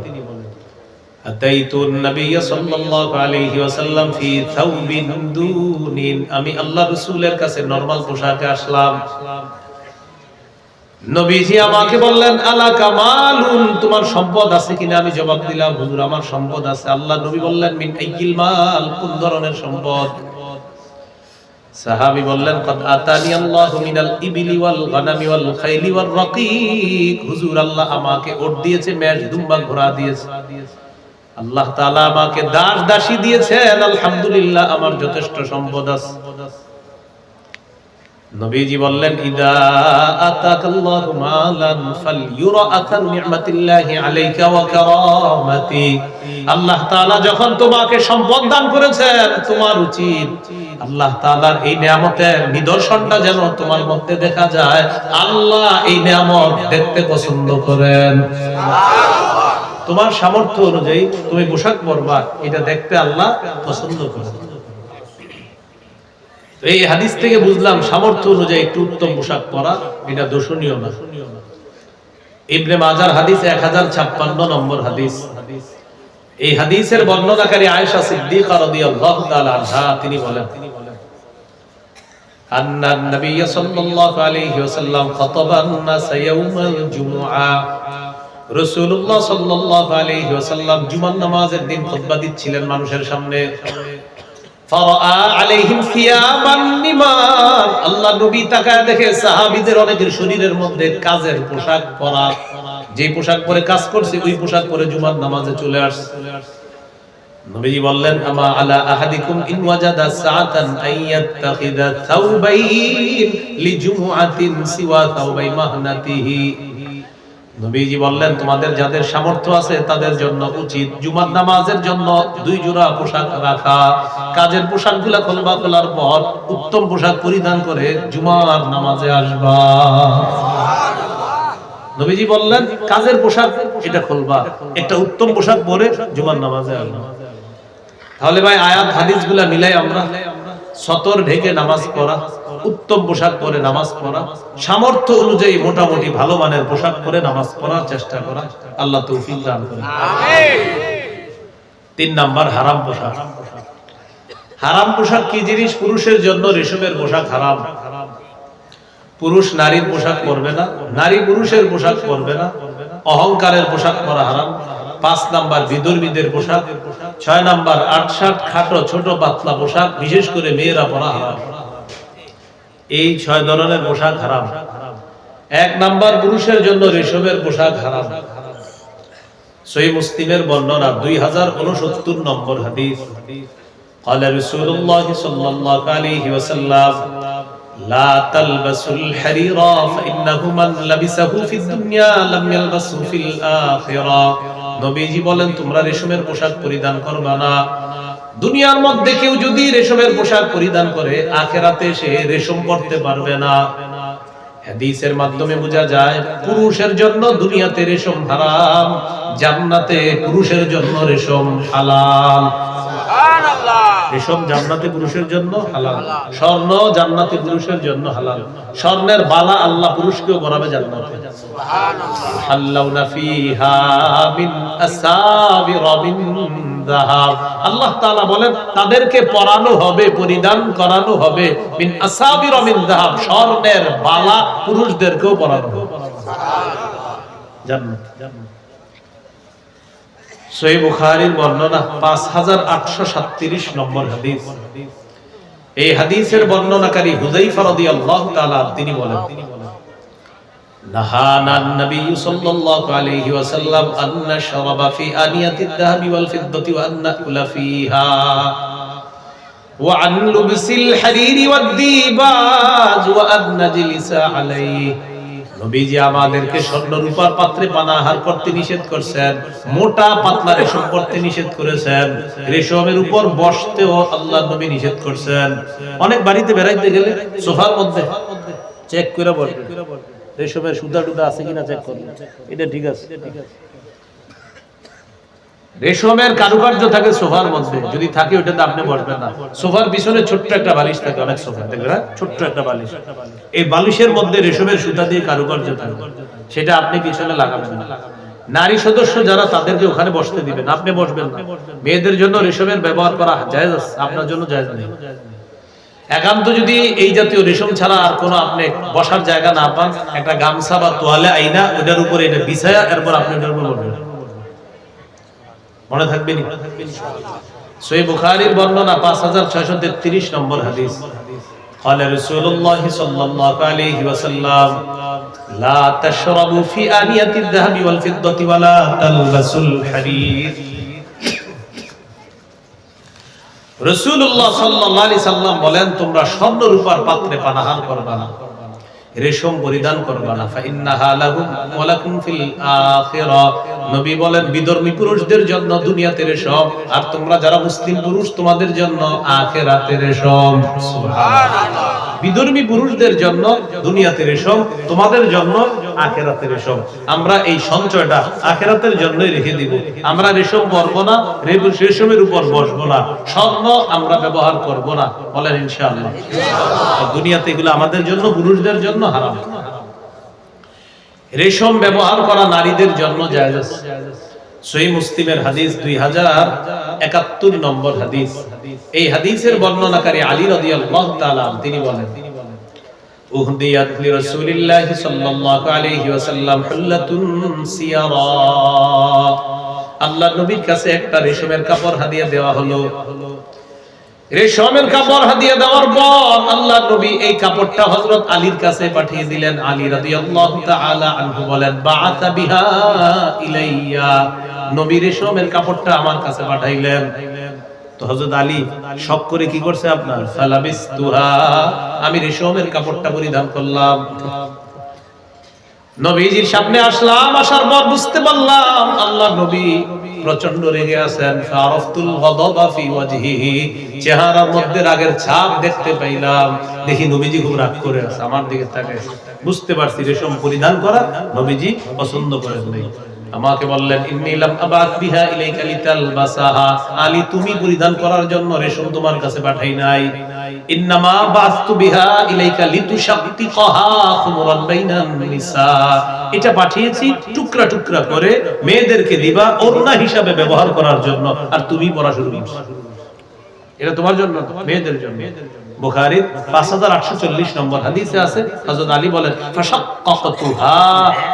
আতাইতুন নবী সাল্লাল্লাহু আলাইহি ওয়াসাল্লাম ফি থাওবিন দুনিন, আমি আল্লাহ রাসূলের কাছে নরমাল পোশাকে আসলাম। নবীজি আমাকে বললেন আলা কামালুন, তোমার সম্পদ আছে কিনা? আমি জবাব দিলাম হুজুর আমার সম্পদ আছে। আল্লাহ নবী বললেন মিন আইয়িল মাল, কোন ধরনের সম্পদ? সাহাবী বললেন কদ আতানি আল্লাহু মিনাল ইবলি ওয়াল গানামি ওয়াল খাইলি ওয়ার রাকিক, হুজুর আল্লাহ আমাকে ওট দিয়েছে, মেষ দুম্বা ঘোড়া দিয়েছে। আল্লাহ তাআলা আমাকে দাস দাসী দিয়েছেন, আলহামদুলিল্লাহ আমার যথেষ্ট সম্পদ আছে। নবীজি বললেন ইদা আতাকাল্লাহু মালান ফালইউরা আথার নি'মাতিল্লাহি আলাইকা ওয়া কারামাতি, আল্লাহ তাআলা যখন তোমাকে সম্পদ দান করেছেন তোমার উচিত আল্লাহ তাআলার এই নিয়ামতের নিদর্শনটা যেন তোমার মধ্যে দেখা যায়। আল্লাহ এই নিয়ামত দেখতে পছন্দ করেন। তোমার সামর্থ্য অনুযায়ী তুমি পোশাক পরবা, এটা দেখতে আল্লাহ পছন্দ করেন। এই হাদিস থেকে বুঝলাম সামর্থ্য অনুযায়ী একটু উত্তম পোশাক পরা এটা দোষণীয় না। ইবনে মাজার হাদিস 1056 নম্বর হাদিস। এই হাদিসের বর্ণনাকারী আয়েশা সিদ্দিকা রাদিয়াল্লাহু তাআলা আনহা তিনি বলেন আন্না নবী সাল্লাল্লাহু আলাইহি ওয়াসাল্লাম খাতাবান নাস ইয়াউমাল জুমআ, রাসূলুল্লাহ সাল্লাল্লাহু আলাইহি ওয়াসাল্লাম জুমার নামাজের দিন খুতবা দিচ্ছিলেন মানুষের সামনে। ফারাআ আলাইহিম সিয়াবান নিমান, আল্লাহ নবী তাকায় দেখে সাহাবীদের অনেকের শরীরের মধ্যে কাজের পোশাক পরা, যে পোশাক পরে কাজ করছে ওই পোশাক পরে জুমার নামাজে চলে আসছে। নবী বললেন আমা আলা আহাদিকুম ইন ওয়াজাদা সাআতান আইয়াত্তাখিযা থাওবাইন লিজুমআতিন সিওয়া থাওবাই মাহনাতিহি, নবীজি বললেন তোমাদের যাদের সামর্থ্য আছে তাদের জন্য উচিত জুমার নামাজের জন্য 2 জোড়া পোশাক রাখা। কাজের পোশাকগুলো খুলবা, খোলার পর উত্তম পোশাক পরিধান করে জুমার নামাজে আসবা। নবীজি বললেন কাজের পোশাক এটা খুলবা, একটা উত্তম পোশাক পরে জুমার নামাজে আসবা। তাহলে ভাই আয়াত হাদিসগুলা মিলাই আমরা সতর ঢেকে নামাজ পড়া, উত্তম পোশাক পরে নামাজ পড়া, সামর্থ্য অনুযায়ী মোটামুটি ভালো মানের পোশাক পরে নামাজ পড়ার চেষ্টা করা, আল্লাহ তৌফিক দান করেন। আমিন। 3 নাম্বার হারাম পোশাক। হারাম পোশাক কি জিনিস? পুরুষের জন্য রেশমের পোশাক হারাম। পুরুষ নারীর পোশাক পরবে না, নারী পুরুষের পোশাক পরবে না, অহংকারের পোশাক পরা হারাম। 5 নাম্বার বিধর্মীদের পোশাক। 6 নাম্বার আটশাট খাটো ছোট পাতলা পোশাক বিশেষ করে মেয়েরা পরা হারাম। এই 6 ধরনের পোশাক হারাম। 1 নাম্বার পুরুষের জন্য রেশমের পোশাক হারাম। সহিহ মুসলিমের বর্ণনা 2069 নম্বর হাদিস। قال رسول الله صلى الله عليه وسلم لا تلبسوا الحرير فإنه من لبسه في الدنيا لم يلبسه في الآخرة, নবীজি বলেন তোমরা রেশমের পোশাক পরিধান করবে না। দুনিয়ার মধ্যে কেউ যদি রেশমের পোশাক পরিধান করে আখিরাতে সে রেশম পরতে পারবে না। হাদিসের মাধ্যমে বোঝা যায় পুরুষের জন্য দুনিয়াতে রেশম হারাম, জান্নাতে পুরুষের জন্য রেশম হালাল। সুবহানাল্লাহ। রেশম জান্নাতে পুরুষের জন্য হালাল, স্বর্ণ জান্নাতে পুরুষের জন্য হালাল। স্বর্ণের বালা আল্লাহ পুরুষকেও পরাবে জান্নাতে। সুবহানাল্লাহ। হাল্লাউনা ফিহা মিন আসাবিরা মিন যাহাব, আল্লাহ তাআলা বলেন তাদেরকে পরানো হবে, পরিধান করানো হবে মিন আসাবিরা মিন যাহাব, স্বর্ণের বালা পুরুষদেরকেও পরানো হবে। সুবহানাল্লাহ। জান্নাত। সহিহ বুখারীর বর্ণনা 5837 নম্বর হাদিস। এই হাদিসের বর্ণনাকারী হুযায়ফা রাদিয়াল্লাহু তাআলা তিনি বলেন নাহানান নবী সাল্লাল্লাহু আলাইহি ওয়াসাল্লাম আন নাশরাবা ফি আনিয়াতিদ যাহাবি ওয়াল ফিদ্দাতি ওয়া আন নাকুলা ফিহা ওয়া আন লুবসিল হারিরি ওয়াদ দিবাজ ওয়া আন নাজলিসা আলাইহি, নবীজি আমাদেরকে স্বর্ণ রূপার পাত্রে পানাহার করতে নিষেধ করেছেন, মোটা পাতলা রেশম পরতে নিষেধ করেছেন, রেশমের উপর বসতেও আল্লাহ নবী নিষেধ করেছেন। অনেক বাড়িতে বেড়াইতে গেলে সোফার মধ্যে চেক করে বসবে, রেশমের সুতা টুতা আছে কিনা চেক করবে, এটা ঠিক আছে। রেশমের কারুকার্য থাকে সোফার মধ্যে, যদি থাকে ওটাতে আপনি বসবেন না। সোফার পিছনে ছোট্ট একটা বালিশ থাকে, অনেক সোফা দেখবেন ছোট্ট একটা বালিশ, এই বালিশের মধ্যে রেশমের সুতা দিয়ে কারুকার্য থাকে, সেটা আপনি পিছনে লাগাবেন না। নারী সদস্য যারা তাদেরকে ওখানে বসতে দিবেন, আপনি বসবেন না। মেয়েদের জন্য রেশমের ব্যবহার করা জায়েজ আছে, আপনার জন্য জায়েজ নেই। একান্ত যদি এই জাতীয় রেশম ছাড়া আর কোনো আপনি বসার জায়গা না পান, একটা গামছা বা তোয়ালে আইনা ওটার উপরে এটা বিছায়া এরপর আপনি ওটার উপর বসবেন, মনে থাকবে নি? সহিহ বুখারীর বর্ণনা 5633 নম্বর হাদিস। قال رسول الله صلى الله عليه وسلم لا تشربوا في آنية الذهب والفضة ولا تلبسوا الحرير। রাসূলুল্লাহ সাল্লাল্লাহু আলাইহি সাল্লাম বলেন, তোমরা স্বর্ণ রূপার পাত্রে পানাহার করবে না, রেশম পরিধান করবে না। ফাইন্নাহা লাহুম ওয়া লাকুম ফিল আখিরাহ। নবী বলেন, বিধর্মী পুরুষদের জন্য দুনিয়াতে রেশম, আর তোমরা যারা মুসলিম পুরুষ তোমাদের জন্য আখিরাতে রেশম। সুবহানাল্লাহ। বিধর্মী পুরুষদের জন্য দুনিয়াতে রেশম, তোমাদের জন্য আখিরাতে রেশম। আমরা এই সঞ্চয়টা আখিরাতের জন্যই রেখে দিব। আমরা রেশম পরব না, রেশমের উপর বসবো না, স্বর্ণ আমরা ব্যবহার করব না, বলেন ইনশাআল্লাহ। দুনিয়াতে এগুলো আমাদের জন্য, পুরুষদের জন্য হারাম। রেশম ব্যবহার করা নারীদের জন্য জায়েজ আছে। সহিহ মুসলিমের হাদিস 2071 নম্বর হাদিস। এই হাদিসের বর্ণনাকারী আলী রাদিয়াল্লাহু তাআলা তিনি বলেন, উহদিয়াত লিরাসূলিল্লাহি সাল্লাল্লাহু আলাইহি ওয়াসাল্লাম হুল্লাতুন সিয়ারা। আল্লাহর নবীর কাছে একটা রেশমের কাপড় হাদিয়া দেওয়া হলো। রেশমের কাপড় হাদিয়া দেওয়ার পর আল্লাহর নবী এই কাপড়টা হযরত আলীর কাছে পাঠিয়ে দিলেন। আলী রাদিয়াল্লাহু তাআলা আনহু বলেন, বাআসা বিহা ইলাইয়া। নবী রেশমের কাপড়টা আমার কাছে পাঠাইলেন। তো হযরত আলী শক করে কি করছে আপনার, ফালাবিসতুহা, আমি রেশমের কাপড়টা পরিধান করলাম। নবীজির সামনে আসলাম, আসার পর বুঝতে পারলাম আল্লাহর নবী প্রচন্ড রেগে আছেন। ফারাফতুল গাদাবা ফি ওয়াজহিহি, চেহারার মধ্যে রাগের ছাপ দেখতে পাইলাম। দেখি নবীজি খুব রাগ করে আছে, আমার দিকে তাকায়। বুঝতে পারছি রেশম পরিধান করা নবীজি পছন্দ করেন নাই। আমাকে বললেন, ইন্নী লাম আবাত বিহা ইলাইকা লিতালবাসাহা। আলী, তুমি পরিধান করার জন্য রেশম তোমার কাছে পাঠাই নাই। ইন্নামা বাস্তু বিহা ইলাইকা লিতুশাক্কিকাহা খুমরান বাইনান নিসা। এটা পাঠিয়েছি টুকরা টুকরা করে মেয়েদেরকে দিবা, ওড়না হিসাবে ব্যবহার করার জন্য, আর তুমি পড়া শুরু করো। এটা তোমার জন্য, মেয়েদের জন্য। বুখারীর 5840 নম্বর হাদিসে আছে, হযরত আলী বলেন, ফাশাক্কাতুহা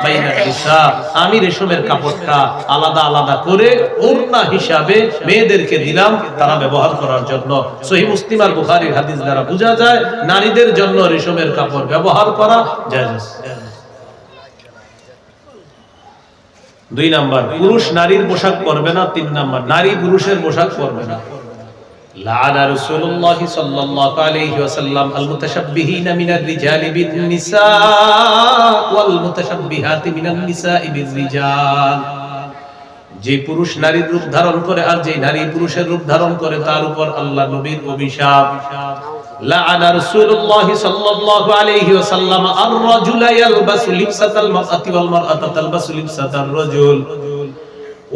বাইনান নিসা, আমি রেশমের কাপড়টা আলাদা আলাদা করে ওড়না হিসাবে মেয়েদেরকে দিলাম তারা ব্যবহার করার জন্য। সহিহ মুসলিম আর বুখারীর হাদিস দ্বারা বোঝা যায় নারীদের জন্য রেশমের কাপড় ব্যবহার করা জায়েজ। 2 নাম্বার, পুরুষ নারীর পোশাক পরবে না। 3 নাম্বার, নারী পুরুষের পোশাক পরবে না। লাআনা রাসূলুল্লাহ সাল্লাল্লাহু আলাইহি ওয়াসাল্লাম আল মুতাশাব্বিহিনা মিনার রিজালি বিন নিসা ওয়াল মুতাশাব্বিহাতি মিনান নিসাই বির রিজাল। যে পুরুষ নারীর রূপ ধারণ করে আর যে নারী পুরুষের রূপ ধারণ করে তার উপর আল্লাহ নবীর অভিশাপ। লাআনা রাসূলুল্লাহ সাল্লাল্লাহু আলাইহি ওয়াসাল্লাম আর রাজুলা ইয়ালবাসু লিবসাতাল মারআতি ওয়াল মারআতু তালবাসু লিবসাতার রাজুল।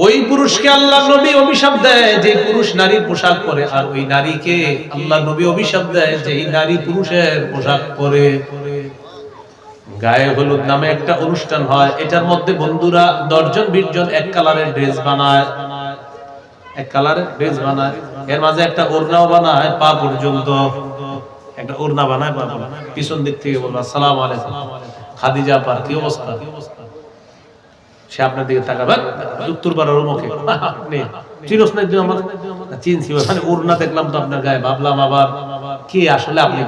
ওই পুরুষকে আল্লাহ নবী অভিশাপ দেয় যে পুরুষ নারীর পোশাক পরে, আর ওই নারীকে আল্লাহ নবী অভিশাপ দেয় যে এই নারী পুরুষের পোশাক পরে। গায়ে হলুদ নামে একটা অনুষ্ঠান হয়, এটার মধ্যে বন্ধুরা 10 জন 20 জন এক কালারের ড্রেস বানায়, এক কালারের ড্রেস বানায়, এর মাঝে একটা ওড়নাও বানায় পা পর্যন্ত, একটা ওড়না বানায় পা, পিছন দিক থেকে বলবে আসসালামু আলাইকুম খাদিজা পার, কি অবস্থা? সে আপনার দিকে তাকাবে, উত্তরপাড়ার মুখে আপনি চিনস না, আমার চিনছি, মানে ওড়না দেখলাম তো আপনার গায়ে, ভাবলাম আবার কি আসলে আপনি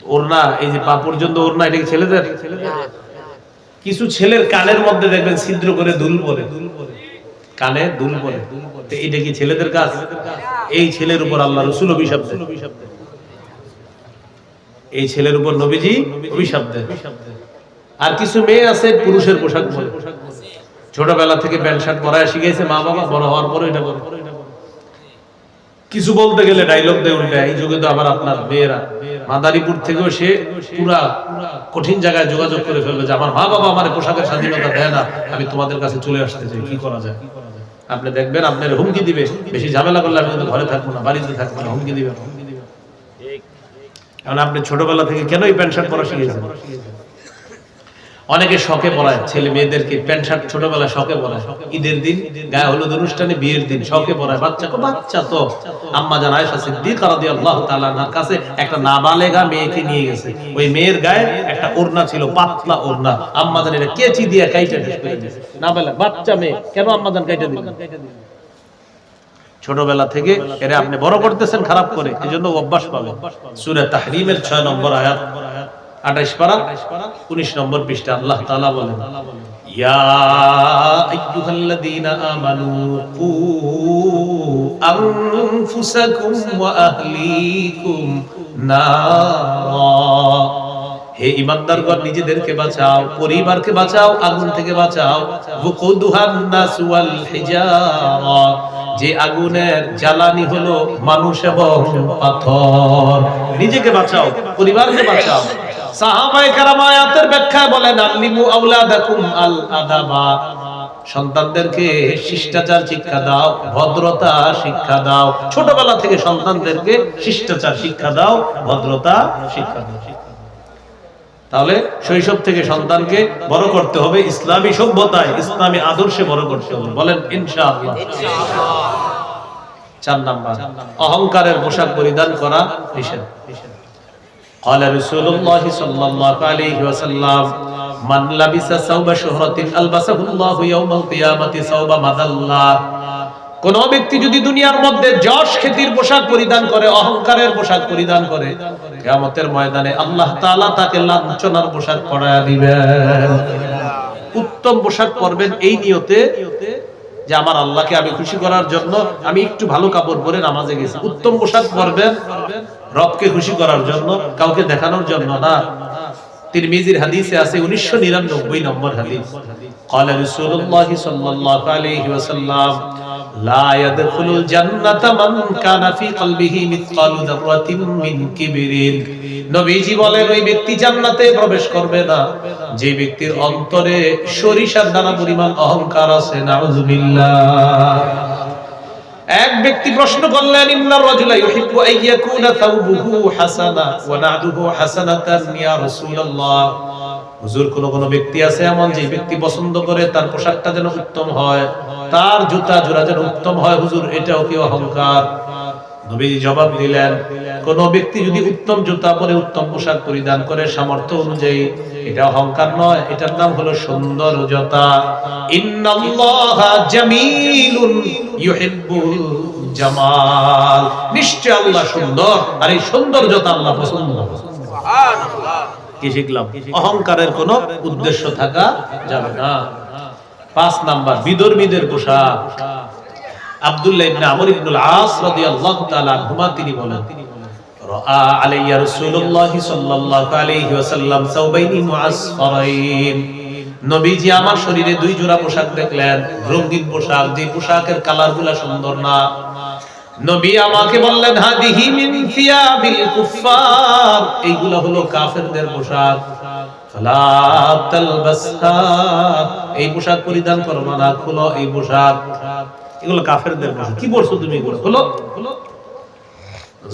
ওড়না, এই যে পা পর্যন্ত ওড়না, এটা কি ছেলেদের? কিছু ছেলের কানের মধ্যে দেখবেন ছিদ্র করে দুল পরে, কানে দুল পরে, এটা কি ছেলেদের কাজ? এই ছেলের উপর আল্লাহ রাসূল অভিশাপ দেন, এই ছেলের উপর নবীজি অভিশাপ দেন। আর কিছু মেয়ে আছে পুরুষের পোশাক পরে, ছোটবেলা থেকে প্যান্ট শার্ট পরায় শিখেছে মা বাবা, বড় হওয়ার পরে এটা করে। কিছু বলতে গেলে ডায়লগ দেয় উল্টা। এই যুগে তো আবার আপনার মেয়েরা মাদারীপুর থেকেও সে পুরা কঠিন জায়গায় যোগাযোগ করে ফেলবে যে আমার মা বাবা আমার পোশাকের স্বাধীনতা দেয় না, আমি তোমাদের কাছে চলে আসতে চাই, কি করা যায়? আপনি দেখবেন আপনার হুমকি দিবে, বেশি ঝামেলা করলে আমি কিন্তু ঘরে থাকবো না, বাড়িতে থাকবো না, হুমকি দিবে। কারণ আপনি ছোটবেলা থেকে কেন এই প্যান্ট শার্ট পরা শিখেছেন? অনেকে শখে পড়ায় ছেলে মেয়েদেরকে প্যান্ট শার্ট ছোটবেলায় শখে পড়ায়, ঈদের দিন গায়ে হলুদ অনুষ্ঠানে বিয়ের দিন শখে পড়ায় বাচ্চা তো আম্মা জান আয়েশা সিদ্দিকা রাদিয়াল্লাহু তাআলা আনহার কাছে একটা নাবালেগা মেয়েকে নিয়ে গেছে। ওই মেয়ের গায়ে একটা ওড়না ছিল, পাতলা ওড়না। আম্মা জান এটা কেচি দিয়ে কাইটা শেষ করে দিয়েছে। নাবালেগা বাচ্চা মেয়ে, কেন আম্মা জান কাইটা দিলেন? ছোটবেলা থেকে এরা আপনি বড় করতেছেন খারাপ করে, এজন্য অভ্যাস পাবে। সূরা তাহরীমের 6 নম্বর আয়াত 28 পারা 19 নম্বর পৃষ্ঠা আল্লাহ তাআলা বলেন, ইয়া আইয়ুহাল্লাযীনা আমানু কু আনফুসাকুম ওয়া আহলিকুম নারা, হে ঈমানদারগণ নিজেদেরকে বাঁচাও, পরিবারকে বাঁচাও, আগুন থেকে বাঁচাও। ওয়াকুদুহান নাস ওয়াল হিজারা, যে আগুনের জ্বালানি হলো মানুষ এবং পাথর। নিজেকে বাঁচাও, পরিবারকে বাঁচাও। সাহাবায়ে কেরাম আয়াতের ব্যাখ্যায় বলেন, আল্লিমু আওলাদাকুম আল আদাবা, সন্তানদেরকে শিষ্টাচার শিক্ষা দাও, ভদ্রতা শিক্ষা দাও। ছোটবেলা থেকে সন্তানদেরকে শিষ্টাচার শিক্ষা দাও, ভদ্রতা শিক্ষা দাও। তাহলে শৈশব থেকে সন্তানকে বড় করতে হবে ইসলামী সভ্যতায়, ইসলামী আদর্শে বড় করতে হবে। বলেন ইনশাআল্লাহ। 4 নাম্বার, অহংকারের পোশাক পরিধান করা নিষেধ। قال رسول الله صلى الله عليه وسلم من لبس ثوب شهرة ألبسه الله يوم القيامة ثوب مذلة, কোন ব্যক্তি যদি দুনিয়ার মধ্যে যশ খ্যাতির পোশাক পরিধান করে, অহংকারের পোশাক পরিধান করে, কিয়ামতের ময়দানে আল্লাহ তাআলা তাকে লাঞ্ছনার পোশাক পরায়া দিবেন। উত্তম পোশাক পরবেন এই নিয়তে যে আমার আল্লাহকে আমি খুশি করার জন্য আমি একটু ভালো কাপড় পরে নামাজে গেছি। উত্তম পোশাক পরবেন রবকে খুশি করার জন্য, কাউকে দেখানোর জন্য না। তিরমিজির হাদিসে আছে 1999 নম্বর হাদিস, قال رسول الله صلى الله عليه وسلم لا يدخل الجنة من كان في قلبه مثقال ذرة من كبر, নবীজি বলেন ওই ব্যক্তি জান্নাতে প্রবেশ করবে না যে ব্যক্তির অন্তরে সরিষার দানা পরিমাণ অহংকার আছে। নাউযুবিল্লাহ। এক ব্যক্তি প্রশ্ন করলেন, ইন্নার রাজুলা ইউহিব্বু আইয়াকুনা থাওবুহু হাসানা ওয়া না'দুহু হাসানাতান ইয়া রাসূলুল্লাহ, হুজুর কোন ব্যক্তি আছে এমন যে ব্যক্তি পছন্দ করে তার পোশাকটা যেন উত্তম হয়, তার জুতা জোড়া যেন উত্তম হয়, হুজুর এটাও কি অহংকার? নবীজি জবাব দিলেন, কোন ব্যক্তি যদি উত্তম জুতা পরে, উত্তম পোশাক পরিধান করে সামর্থ্য অনুযায়ী, এটা অহংকার নয়, এটার নাম হলো সৌন্দর্যতা। ইন্নাল্লাহা জামিলুন ইউহিব্বুল জামাল, নিশ্চয় আল্লাহ সুন্দর, আর এই সৌন্দর্যতা আল্লাহ পছন্দ করেন। সুবহানাল্লাহ। কি শিখলাম? অহংকারের কোনো উদ্দেশ্য থাকা যাবে না। 5 নাম্বার, বিধর্মীদের পোশাক। আব্দুল্লাহ ইবনে আমর ইবনুল আস রাদিয়াল্লাহু তাআলা আনহুমা তিনি বলেন, রাআ আলাইয়া রাসূলুল্লাহ সাল্লাল্লাহু আলাইহি ওয়াসাল্লাম সাওবাইনি মুআসফারাইন, নবীজি আমার শরীরে 2 জোড়া পোশাক দেখলেন, রঙিন পোশাক, যে পোশাকের কালারগুলো সুন্দর না। নবী আমাকে বললেন, হাদিহি মিন সিয়াবিল কুফার, এইগুলো হলো কাফেরদের পোশাক। ফালা তালবাসহা, এই পোশাক পরিধান করো না, খুলো এই পোশাক, এগুলো কাফেরদের পোশাক। কি পরছো তুমি? এগুলো খুলো।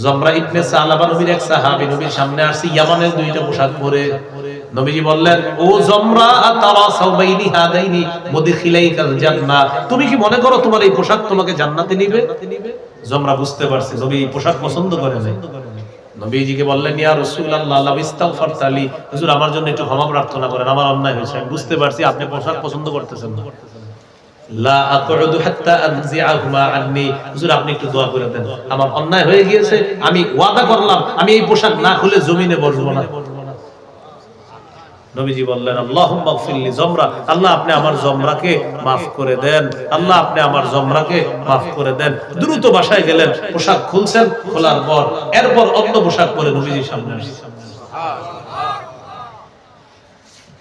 জমরা ইবনে সালাবা নবীর এক সাহাবী নবীর সামনে আসছে ইয়ামানের 2টা পোশাক পরে। নবীজি বললেন, ও জমরা আতারা সাওবাইনি হাদাইনি মুদখিলাইকাল জান্নাহ, তুমি কি মনে করো তোমার এই পোশাক তোমাকে জান্নাতে নিবে? জমরা বুঝতে পারছে নবী এই পোশাক পছন্দ করে নাই। নবীজিকে বললেন, ইয়া রাসূলুল্লাহ লা ইস্তাগফারতালি, হুজুর আমার জন্য একটু ক্ষমা প্রার্থনা করেন, আমার অন্যায় হয়েছে, আমি বুঝতে পারছি আপনি পোশাক পছন্দ করতেছেন না। লা আকুদু হাত্তা আনজিআহুমা আন্নি, হুজুর আপনি একটু দোয়া করে দেন, আমার অন্যায় হয়ে গিয়েছে, আমি ওয়াদা করলাম আমি এই পোশাক না খুলে জমিনে বসবো না। নবীজি বললেন, আল্লাহুম্মা গফিরলি জমরা, আল্লাহ আপনি আমার জমরাকে maaf করে দেন, আল্লাহ আপনি আমার জমরাকে maaf করে দেন। দ্রুত বাসায় গেলেন, পোশাক খুলছেন, খোলার পর এরপর অন্য পোশাক পরে নবীজির সামনে আসছেন।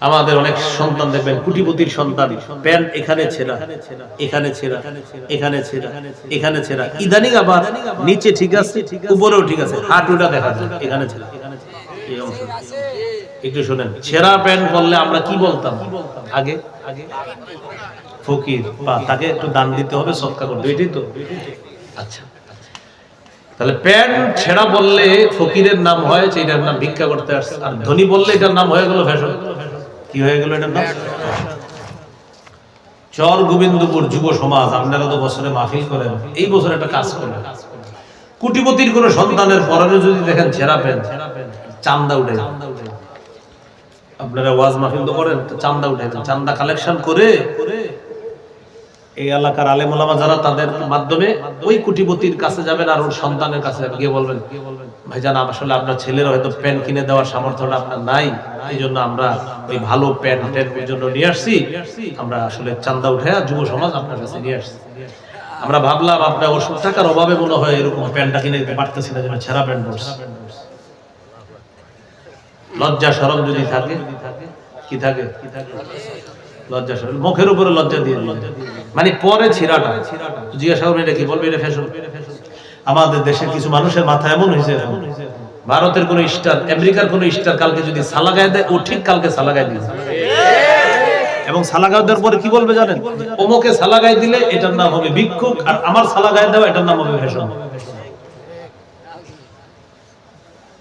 আমাদের অনেক সন্তান দেখবেন, কোটিপতির সন্তান, প্যান্ট এখানে ছেঁড়া, এখানে ছেঁড়া, এখানে ছেঁড়া, এখানে ছেঁড়া, ইদানিং আবার নিচে ঠিক আছে, উপরেও ঠিক আছে, হাঁটুটা দেখা যায়, এখানে ছেঁড়া, এই অংশ। একটু শুনেন, ছেঁড়া প্যান্ট বললে আমরা কি বলতাম আগে? ফকির, বা তাকে একটু দান দিতে হবে, সদকা করতে, এটাই তো। আচ্ছা, তাহলে প্যান্ট ছেঁড়া বললে ফকিরের নাম হয়, এটার নাম ভিক্ষা করতে আসছে, আর ধনী বললে এটার নাম হয়ে গেল ফ্যাশন। কি হয়ে গেল এটা নাম? চর গোবিন্দপুর যুব সমাজ, আপনারা তো বছরে মাহফিল করেন, এই বছর একটা কাজ করেন। কোটিপতির কোন সন্তানের পরনে যদি দেখেন ছেঁড়া প্যান্ট, চান্দা উঠে, আপনারা ওয়াজ মাহফিল তো করেন, চান্দা উঠে, চান্দা কালেকশন করে এই এলাকার আলেম ওলামা যারা, তাদের মাধ্যমে ওই কোটিপতির কাছে যাবেন আর ওর সন্তানের কাছে গিয়ে বলবেন, ভাইজান আসলে আপনার ছেলের হয়তো প্যান্ট কিনে দেওয়ার সামর্থ্যটা আপনার নাই, এই জন্য আমরা ওই ভালো প্যান্টের জন্য নিয়ে আসছি, আমরা আসলে চান্দা উঠে যুব সমাজ আপনার কাছে নিয়ে আসছি। আমরা ভাবলাম আপনার ওষুধ টাকার অভাবে মনে হয় এরকম প্যান্টটা কিনে দিতে পারতেছি না, যেন ছেঁড়া প্যান্ট পরছে। লজ্জা শরম যদি থাকে, কি থাকে? লজ্জা শরম, মুখের উপরে লজ্জা দিয়ে মানে পরে ছিঁড়াটা জিজ্ঞাসা করবেন এটা কি, বলবে এটা ফ্যাশন। আমাদের দেশের কিছু মানুষের মাথা এমন হয়েছে, ভারতের কোন স্টার, আমেরিকার কোন স্টার কালকে যদি সালা গায়ে দেয়, ও ঠিক কালকে সালা গায়ে দিয়েছে, এবং সালা গায়ে দেওয়ার পরে কি বলবে জানেন? ওমকে সালা গায়ে দিলে এটার নাম হবে ভিক্ষুক, আর আমার সালা গায়ে দেওয়া এটার নাম হবে ফ্যাশন।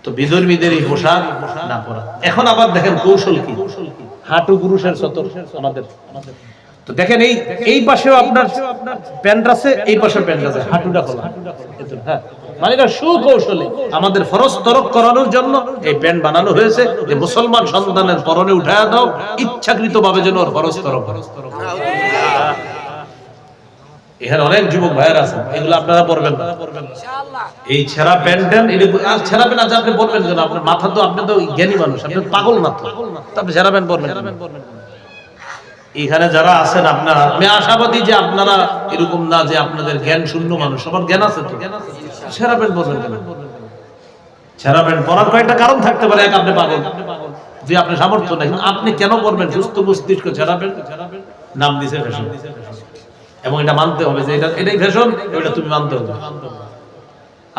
তো বিধর্মীদের এই পোশাক না পরা। এখন আবার দেখেন কৌশল কি, হাঁটু পুরুষের সতর আমাদের। তো দেখেন এই পাশেও আপনার প্যান্ট আছে, এই পাশে প্যান্ট আছে, হাঁটুটা খোলা। হ্যাঁ, মানে এটা সুকৌশলে আমাদের ফরজ তরক করানোর জন্য এই প্যান্ট বানানো হয়েছে, যে মুসলমান সন্তানের পরনে উঠায়া দাও, ইচ্ছাকৃত ভাবে যেন ওর ফরজ তরক। এখানে অনেক যুবক ভাইয়ের আছে, এগুলো আপনারা পড়বেন না। এই ছেঁড়া প্যান্ট ছেঁড়া প্যান্ট আছে, আপনি পড়বেন কেন? আপনার মাথা তো, আপনি তো জ্ঞানী মানুষ, আপনি পাগল না তো, আপনি ছেঁড়া প্যান্ট পড়বেন। এখানে যারা আছেন আপনারা, আমি আশাবাদী যে আপনারা এরকম না যে আপনাদের জ্ঞান শূন্য মানুষ, সবার জ্ঞান আছে তো। ছেঁড়া প্যান্ট পরবেন কেন? ছেঁড়া প্যান্ট পরার কয়েকটা কারণ থাকতে পারে। এক, আপনি পাগল, দুই, আপনি সামর্থ্য নাই। আপনি কেন পরবেন? সুস্থ মস্তিষ্ক ছেঁড়া প্যান্ট নাম দিছে ফ্যাশন, এবং এটা মানতে হবে যে এটাই ফ্যাশন, এটা তুমি মানতে হবে।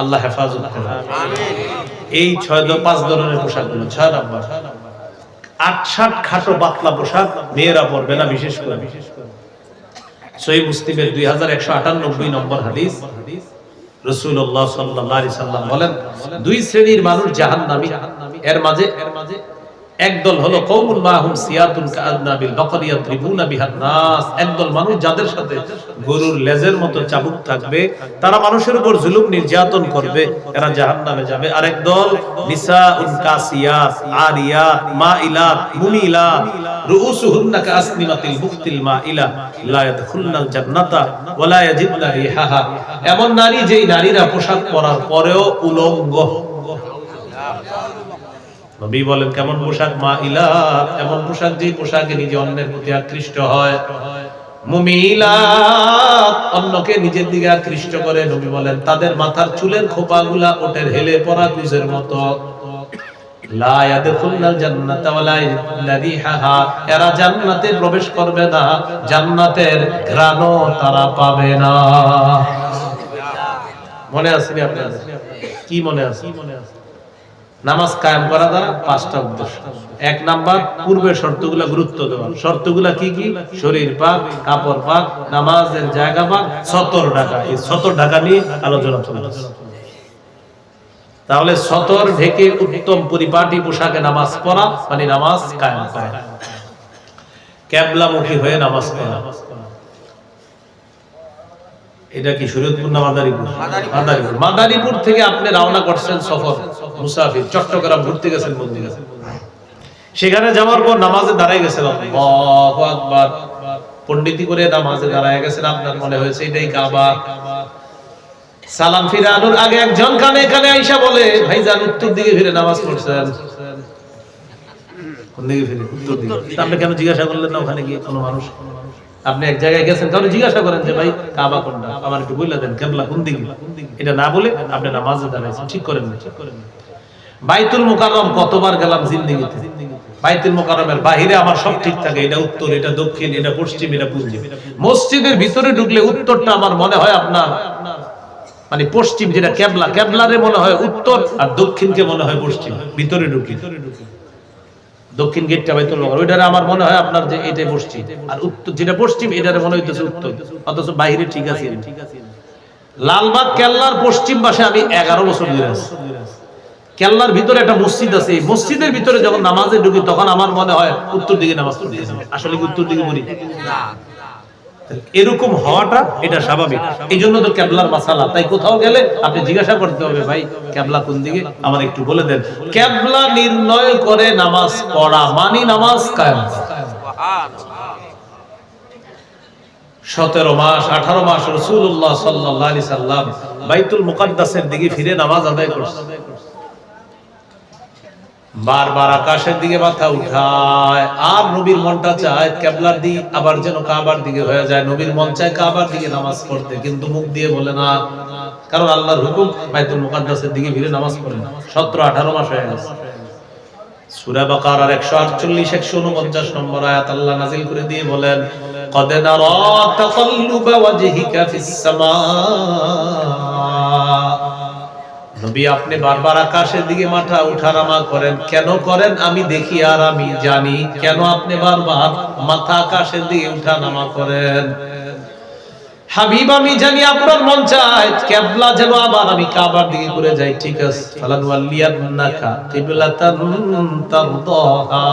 আল্লাহ হেফাজত করে। এই 5 ধরনের পোশাক গুলো, 6 নাম্বার 8-60 খাটো পাতলা পোশাক মেয়েরা পরবে না, বিশেষ করে। সহিহ মুসলিমের 2198 নম্বর হাদিস, রাসূলুল্লাহ সাল্লাল্লাহু আলাইহি সাল্লাম বলেন, 2 শ্রেণীর মানুষ জাহান্নামী, এর মাঝে একদল হলো কওমুন মাহুম সিয়াতুন কাআদনাবিল বাকরি ইয়াদ্রিবুনা বিহান নাস, একদল মানুষ যাদের সাথে গরুর লেজের মতো চাবুক থাকবে, তারা মানুষের উপর জুলুম নির্যাতন করবে, এরা জাহান্নামে যাবে। আরেক দল নিসাউন কাসিয়াত আরিয়াত মাইলাত মুমিলাত রুউসুহুন্না কাসনিমাতিল বুখতিল মাইলা লা ইয়াদখুলনাল জান্নাতা ওয়া লা ইয়াজিদনা রিহাহা, এমন নারী যেই নারীরা পোশাক পরার পরেও উলঙ্গ। নবী বলেন কেমন পোশাক? মাইলাত, এমন পোশাক যে পোশাকে নিজে অন্যের প্রতি আকৃষ্ট হয়। মুমিলাত, অন্যকে নিজের দিকে আকৃষ্ট করে। নবী বলেন তাদের মাথার চুলের খোপাগুলা ওটের হেলে পড়া কুজের মতো। লা ইয়াদখুলনাল জান্নাতা ওয়া লা ইয়াজিদনা রিহাহা, এরা জান্নাতে প্রবেশ করবে না, জান্নাতের ঘ্রাণও তারা পাবে না। মনে আছে নি আপনাদের? কি মনে আছে? নামাজ কায়েম করা দ্বারা 5টা উদ্দেশ্য। 1 নাম্বার, পূর্বের শর্তগুলা গুরুত্ব দেওয়া। শর্তগুলা কি কি? শরীর পাক, কাপড় পাক, নামাজের জায়গা পাক, সতর ঢাকা। এই সতর ঢাকা নিয়ে আলোচনা চলছে। তাহলে সতর ঢেকে উত্তম পরিপাটি পোশাকে নামাজ পড়া মানে নামাজ কায়েম করা। কিবলামুখী হয়ে নামাজ পড়া, এটা কি শরীয়তপুর না মাদারীপুর? মাদারীপুর। মাদারীপুর থেকে আপনি রওনা করছেন সফর, মুসাফির, চট্টগ্রাম ঘুরতে গেছেন মন্দিরে, সেখানে যাওয়ার পর নামাজে দাঁড়ায় গেছেন, আল্লাহু আকবার পণ্ডিতি করে নামাজে দাঁড়ায় গেছেন, আপনার মনে হয়েছে এটাই কাবা। সালাম ফিরানোর আগে একজন কানে কানে আয়েশা বলে, ভাইজান উত্তর দিকে ফিরে নামাজ পড়ছেন। কোন দিকে ফিরে? উত্তর দিকে। আপনি কেন জিজ্ঞাসা করলেন না ওখানে গিয়ে? কোনো মানুষ, আপনি এক জায়গায় গেছেন, কারণ জিজ্ঞাসা করেন যে ভাই কাবা কোনটা, আমার একটু বলে দেন, কিবলা কোন দিকে? এটা না বলে আপনি নামাজে দাঁড়াইছেন, ঠিক করেন না। বাইতুল মুকাররম কতবার গেলাম জিন্দেগিতে, বাইতুল মুকাররমের বাহিরে আমার সব ঠিক থাকে, এটা উত্তর, এটা দক্ষিণ, এটা পশ্চিম, এটা পূর্ব। মসজিদের ভিতরে ঢুকলে উত্তরটা আমার মনে হয় আপনার মানে পশ্চিম, যেটা কিবলা, কিবলারে মনে হয় উত্তর, আর দক্ষিণকে মনে হয় পশ্চিম। ভিতরে ঢুকি, দক্ষিণ গেটটা বাইতুল মুকাররম, ওইটারে আমার মনে হয় আপনার যে এটাই পশ্চিম, আর উত্তর যেটা পশ্চিম এটারে মনে হইতেছে উত্তর, অথচ বাইরে ঠিক আছে। লালবাগ কেল্লার পশ্চিম পাশে আমি 11 বছর ধরে আছি। কেল্লার ভিতরে একটা মসজিদ আছে, এই মসজিদের ভিতরে যখন নামাজে ঢুকি তখন আমার মনে হয় উত্তর দিকে নামাজ পড়তেছি, আসলে কি উত্তর দিকে পড়ি না। এরকম হওয়াটা এটা স্বাভাবিক। এই জন্য তো কেবলার মাসালা, তাই কোথাও গেলে আপনি জিজ্ঞাসা করতে হবে, ভাই কেবলা কোন দিকে, আমার একটু বলে দেন। কেবলা নির্ণয় করে নামাজ পড়া মানে নামাজ কায়েম। 17 মাস 18 মাস রাসূলুল্লাহ সাল্লাল্লাহু আলাইহি সাল্লাম বাইতুল মুকাদ্দাসের দিকে ফিরে নামাজ আদায় করছেন। বারবার আকাশের দিকে মাথা উঠায়, আর নবীর মনটা চায় কেবলার দিকে, আবার যেন কাবার দিকে হয়ে যায়। নবীর মন চায় কাবার দিকে নামাজ পড়তে, কিন্তু মুখ দিয়ে বলে না, কারণ আল্লাহর হুকুম বাইতুল মুকাদ্দাসের দিকে ফিরে নামাজ পড়ে না। 17-18 মাস হয়ে গেছে। সূরা বাকারার 148-149 নম্বর আয়াত আল্লাহ নাযিল করে দিয়ে বলেন, قد نرى تقلب وجهك في السماء। নবী আপনি বারবার আকাশের দিকে মাথা উঠানামা করেন, কেন করেন আমি দেখি আর আমি জানি কেন আপনি বারবার মাথা আকাশের দিকে উঠানামা করেন। হাবিব আমি জানি আপনার মন চায় কিবলা যেন আবার আমি কাবার দিকে ঘুরে যাই, ঠিক আছে, ফালানওয়ালিয়ান্নাকা কিবলাতান তারদাহা,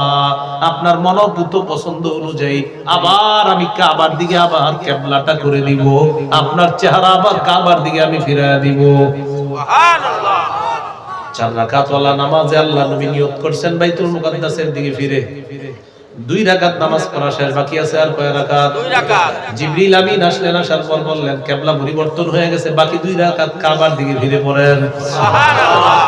আপনার মনোভূত পছন্দ অনুযায়ী আবার আমি কাবার দিকে আবার কিবলাটা করে দিব, আপনার চেহারা আবার কাবার দিকে আমি ফিরিয়ে দিব। সুবহানাল্লাহ। 4 রাকাত ওয়ালা নামাজে আল্লাহ নবী নিয়ত করছেন বাইতুল মুকাদ্দাসের দিকে ফিরে। 2 রাকাত নামাজ পড়া শেষ, বাকি আছে আর কয় রাকাত? 2 রাকাত। জিবরিল আমিন আসলেন, আসার পর বললেন কিবলা পরিবর্তন হয়ে গেছে, বাকি 2 রাকাত কাবার দিকে ফিরে পড়েন। সুবহানাল্লাহ।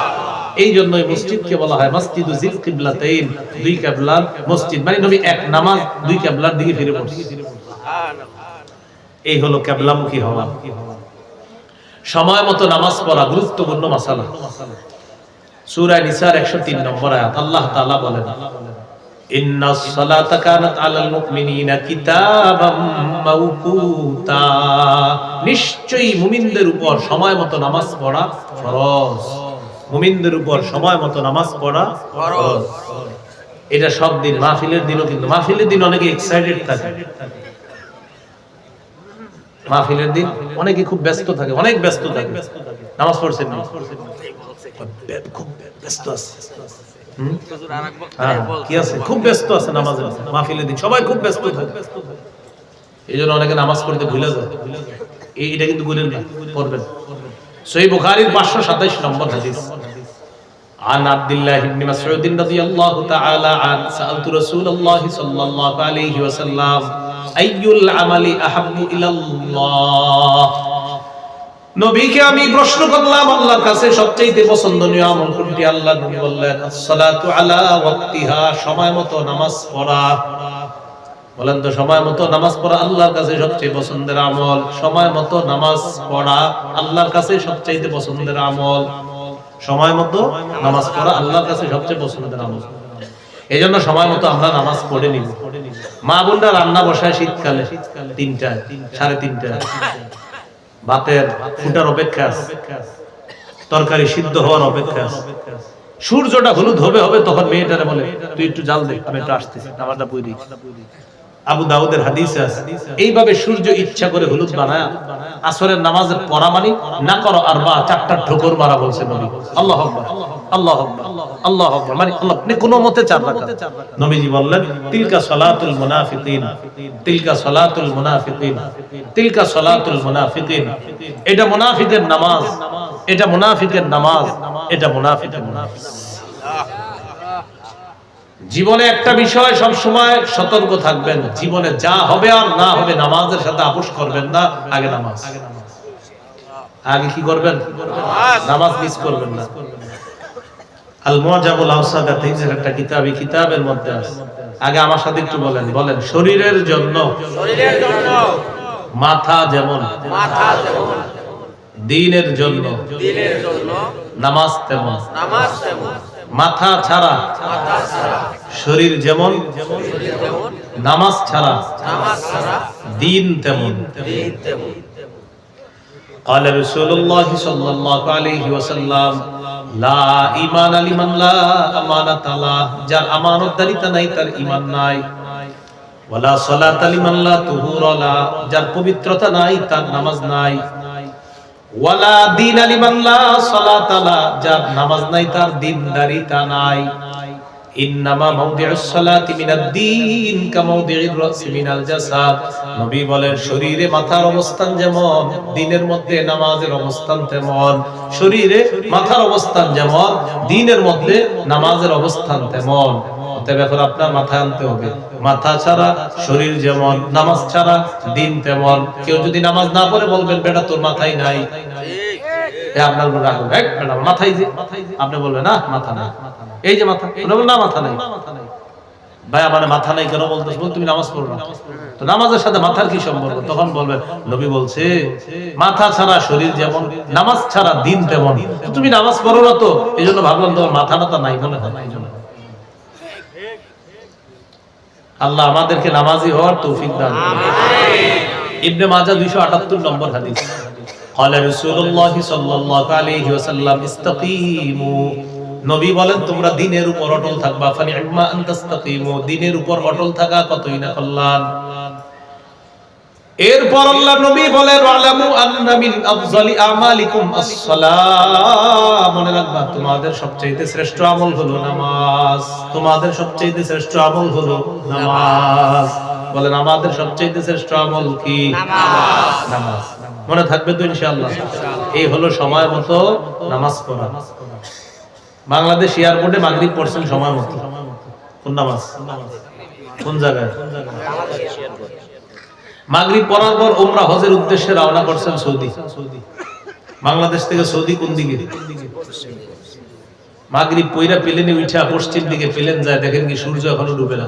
এই জন্যই মসজিদকে বলা হয় মসজিদু যিল কিবলাতাইন, 2 কিবলার মসজিদ, মানে নবী এক নামাজ 2 কিবলার দিকে ফিরে পড়ছেন। সুবহানাল্লাহ। এই হলো কিবলামুখী হওয়া। সময় মতো নামাজ পড়া গুরুত্বপূর্ণ মাসালা। সূরা নিসার 103 নম্বর আয়াত আল্লাহ তাআলা বলেন, ইন্নাস সালাতা কানাত আলাল মুমিনিনা কিতাবাম মাওকুতা, নিশ্চয়ই মুমিনদের উপর সময় মতো নামাজ পড়া ফরজ। মুমিনদের উপর সময় মতো নামাজ পড়া ফরজ। এটা সব দিন, মাহফিলের দিনও, কিন্তু মাহফিলের দিন অনেকে এক্সাইটেড থাকে, মাহফিলের দিন অনেকে খুব ব্যস্ত থাকে, অনেক ব্যস্ত থাকে। নামাজ পড়ছেন না, খুব ব্যস্ত আছে, কি আছে, খুব ব্যস্ত আছে নামাজের মাহফিলের দিন, সবাই খুব ব্যস্ত থাকে। এই জন্য অনেকে নামাজ পড়তে ভুলে যায়। এইটা কিন্তু ভুলেন না, পড়বেন। সহিহ বুখারীর 527 নম্বর হাদিস, عن عبد الله بن مسعود رضي الله تعالى عنه سألت رسول الله صلى الله عليه وسلم أي العمل أحب إلى الله। নবীকে আমি প্রশ্ন করলাম আল্লাহর কাছে সবচেয়ে পছন্দনীয় আমল কোনটি? আল্লাহ নবী বললেন আসসালাতু আলা ওয়াক্তিহা, সময় মতো নামাজ পড়া। বলেন তো, সময় মতো নামাজ পড়া আল্লাহর কাছে সবচেয়ে পছন্দের আমল। সময় মতো নামাজ পড়া আল্লাহর কাছে সবচেয়ে পছন্দের আমল। সময় মতো নামাজ পড়া আল্লাহর কাছে সবচেয়ে পছন্দের আমল। এই জন্য সময় মতো আমরা নামাজ পড়ে নিব। মা বোনরা রান্না বসায় শীতকালে 3টায় 3:30টায়, ভাতের ফুটার অপেক্ষা আছে, তরকারি সিদ্ধ হওয়ার অপেক্ষা আছে, সূর্যটা হলুদ হবে তখন মেয়েটারে বলে তুই একটু জাল দে, আমি একটু আসতেছি, নামাজটা পড়ি। আবু দাউদের হাদিসে আছে এইভাবে সূর্য ইচ্ছা করে হলুদ বানায় আসরের নামাজের পড়া মানে না করো আরবা, 4টা ঠোকর মারা বলছে নবী। আল্লাহু আকবার, আল্লাহু আকবার, আল্লাহু আকবার, মানে আল্লাহ আপনি কোনো মতে 4 রাকাত। নবীজি বললেন তিলকা সালাতুল মুনাফিকিন, তিলকা সালাতুল মুনাফিকিন, তিলকা সালাতুল মুনাফিকিন। এটা মুনাফিকের নামাজ, এটা মুনাফিকের নামাজ, এটা মুনাফিকের নামাজ। জীবনে একটা বিষয় সব সময় সতর্ক থাকবেন, জীবনে যা হবে আর না হবে নামাজের সাথে আপোষ করবেন না। আগে নামাজ, আগে কি করবেন? নামাজ মিস করবেন না। আল মুআজামুল আওসাদাত একটা কিতাব, এই কিতাবের মধ্যে আছে। আগে আমার সাথে একটু বলেন, বলেন শরীরের জন্য, শরীরের জন্য মাথা যেমন, মাথা যেমন দ্বীনের জন্য, দ্বীনের জন্য নামাজ তেমন, নামাজ তেমন। মাথা ছাড়া শরীর যেমন, নামাজ ছাড়া দ্বীন তেমন। قال رسول الله صلى الله عليه وسلم لا ঈমান লিমান লা আমানাতা লা, যার আমানতদারিতা নাই তার ঈমান নাই। ওয়ালা সালাতা লিমান লা তুহুরা লা, যার পবিত্রতা নাই তার নামাজ নাই। ওয়ালা দীনা লিমান লা সালাতা লা, যার নামাজ নাই তার দ্বীনদারিতা নাই। ইন্নামা মাওদিউস সালাতি মিনাদ দ্বীন কামাওদিউর রাসি মিনাল জাসাদ। নবী বলেন শরীরে মাথার অবস্থান যেমন দ্বীনের মধ্যে নামাজের অবস্থান তেমন, শরীরে মাথার অবস্থান যেমন দ্বীনের মধ্যে নামাজের অবস্থান তেমন। অতএব এখন আপনার মাথায় আনতে হবে, মাথা ছাড়া শরীর যেমন, নামাজ ছাড়া দ্বীন তেমন। কেউ যদি নামাজ না পড়ে বলবেন বেটা তোর মাথায় নাই, আপনার মাথায় যে, আপনি বলবেন না মাথা নাই, এই যে মাথা, না মাথা নাই। ভাই আমার মাথা নাই কেন বলতেছ? তুমি নামাজ পড়ো না, তো নামাজের সাথে মাথার কি সম্পর্ক? তখন বলবেন নবী বলছে মাথা ছাড়া শরীর যেমন, নামাজ ছাড়া দ্বীন তেমন। তুমি নামাজ পড়ো না তো, এই জন্য ভাবলাম তোমার মাথা নাতা নাই মনে হয়। আল্লাহ আমাদেরকে নামাজি হওয়ার তৌফিক দান করুন। ইবনে মাজাহ 278 নম্বর হাদিস। قال رسول الله صلى الله عليه وسلم استقيموا, নবী বলেন তোমরা দ্বীনের উপর অটল থাকবা। ফানি'মা আন তাস্তাকিমু, দ্বীনের উপর অটল থাকা কতই না কল্যাণ। এরপর আল্লাহ নবী বলেন ওয়ালামু আন্না মিন আফজালি আমালিকুম আস-সালাহ, মনে রাখবা তোমাদের সবচেয়ে শ্রেষ্ঠ আমল হলো নামাজ। তোমাদের সবচেয়ে শ্রেষ্ঠ আমল হলো নামাজ। বলেন আমাদের সবচেয়ে শ্রেষ্ঠ আমল কি? নামাজ। নামাজ মনে থাকবে তো ইনশাআল্লাহ। এই হলো সময় মতো নামাজ পড়া। বাংলাদেশ এয়ারপোর্টে মাগরিব পড়ছেন সময় মতো, কোন নামাজ? কোন জায়গায়? মাগরিব পড়ার পর উমরা হজের উদ্দেশ্যে রওনা করছেন সৌদি। বাংলাদেশ থেকে সৌদি কোন দিকে? মাগরিব পয়রা প্লেনে উঠা পশ্চিম দিকে প্লেন যায়, দেখেন কি সূর্য এখনো ডুবে না।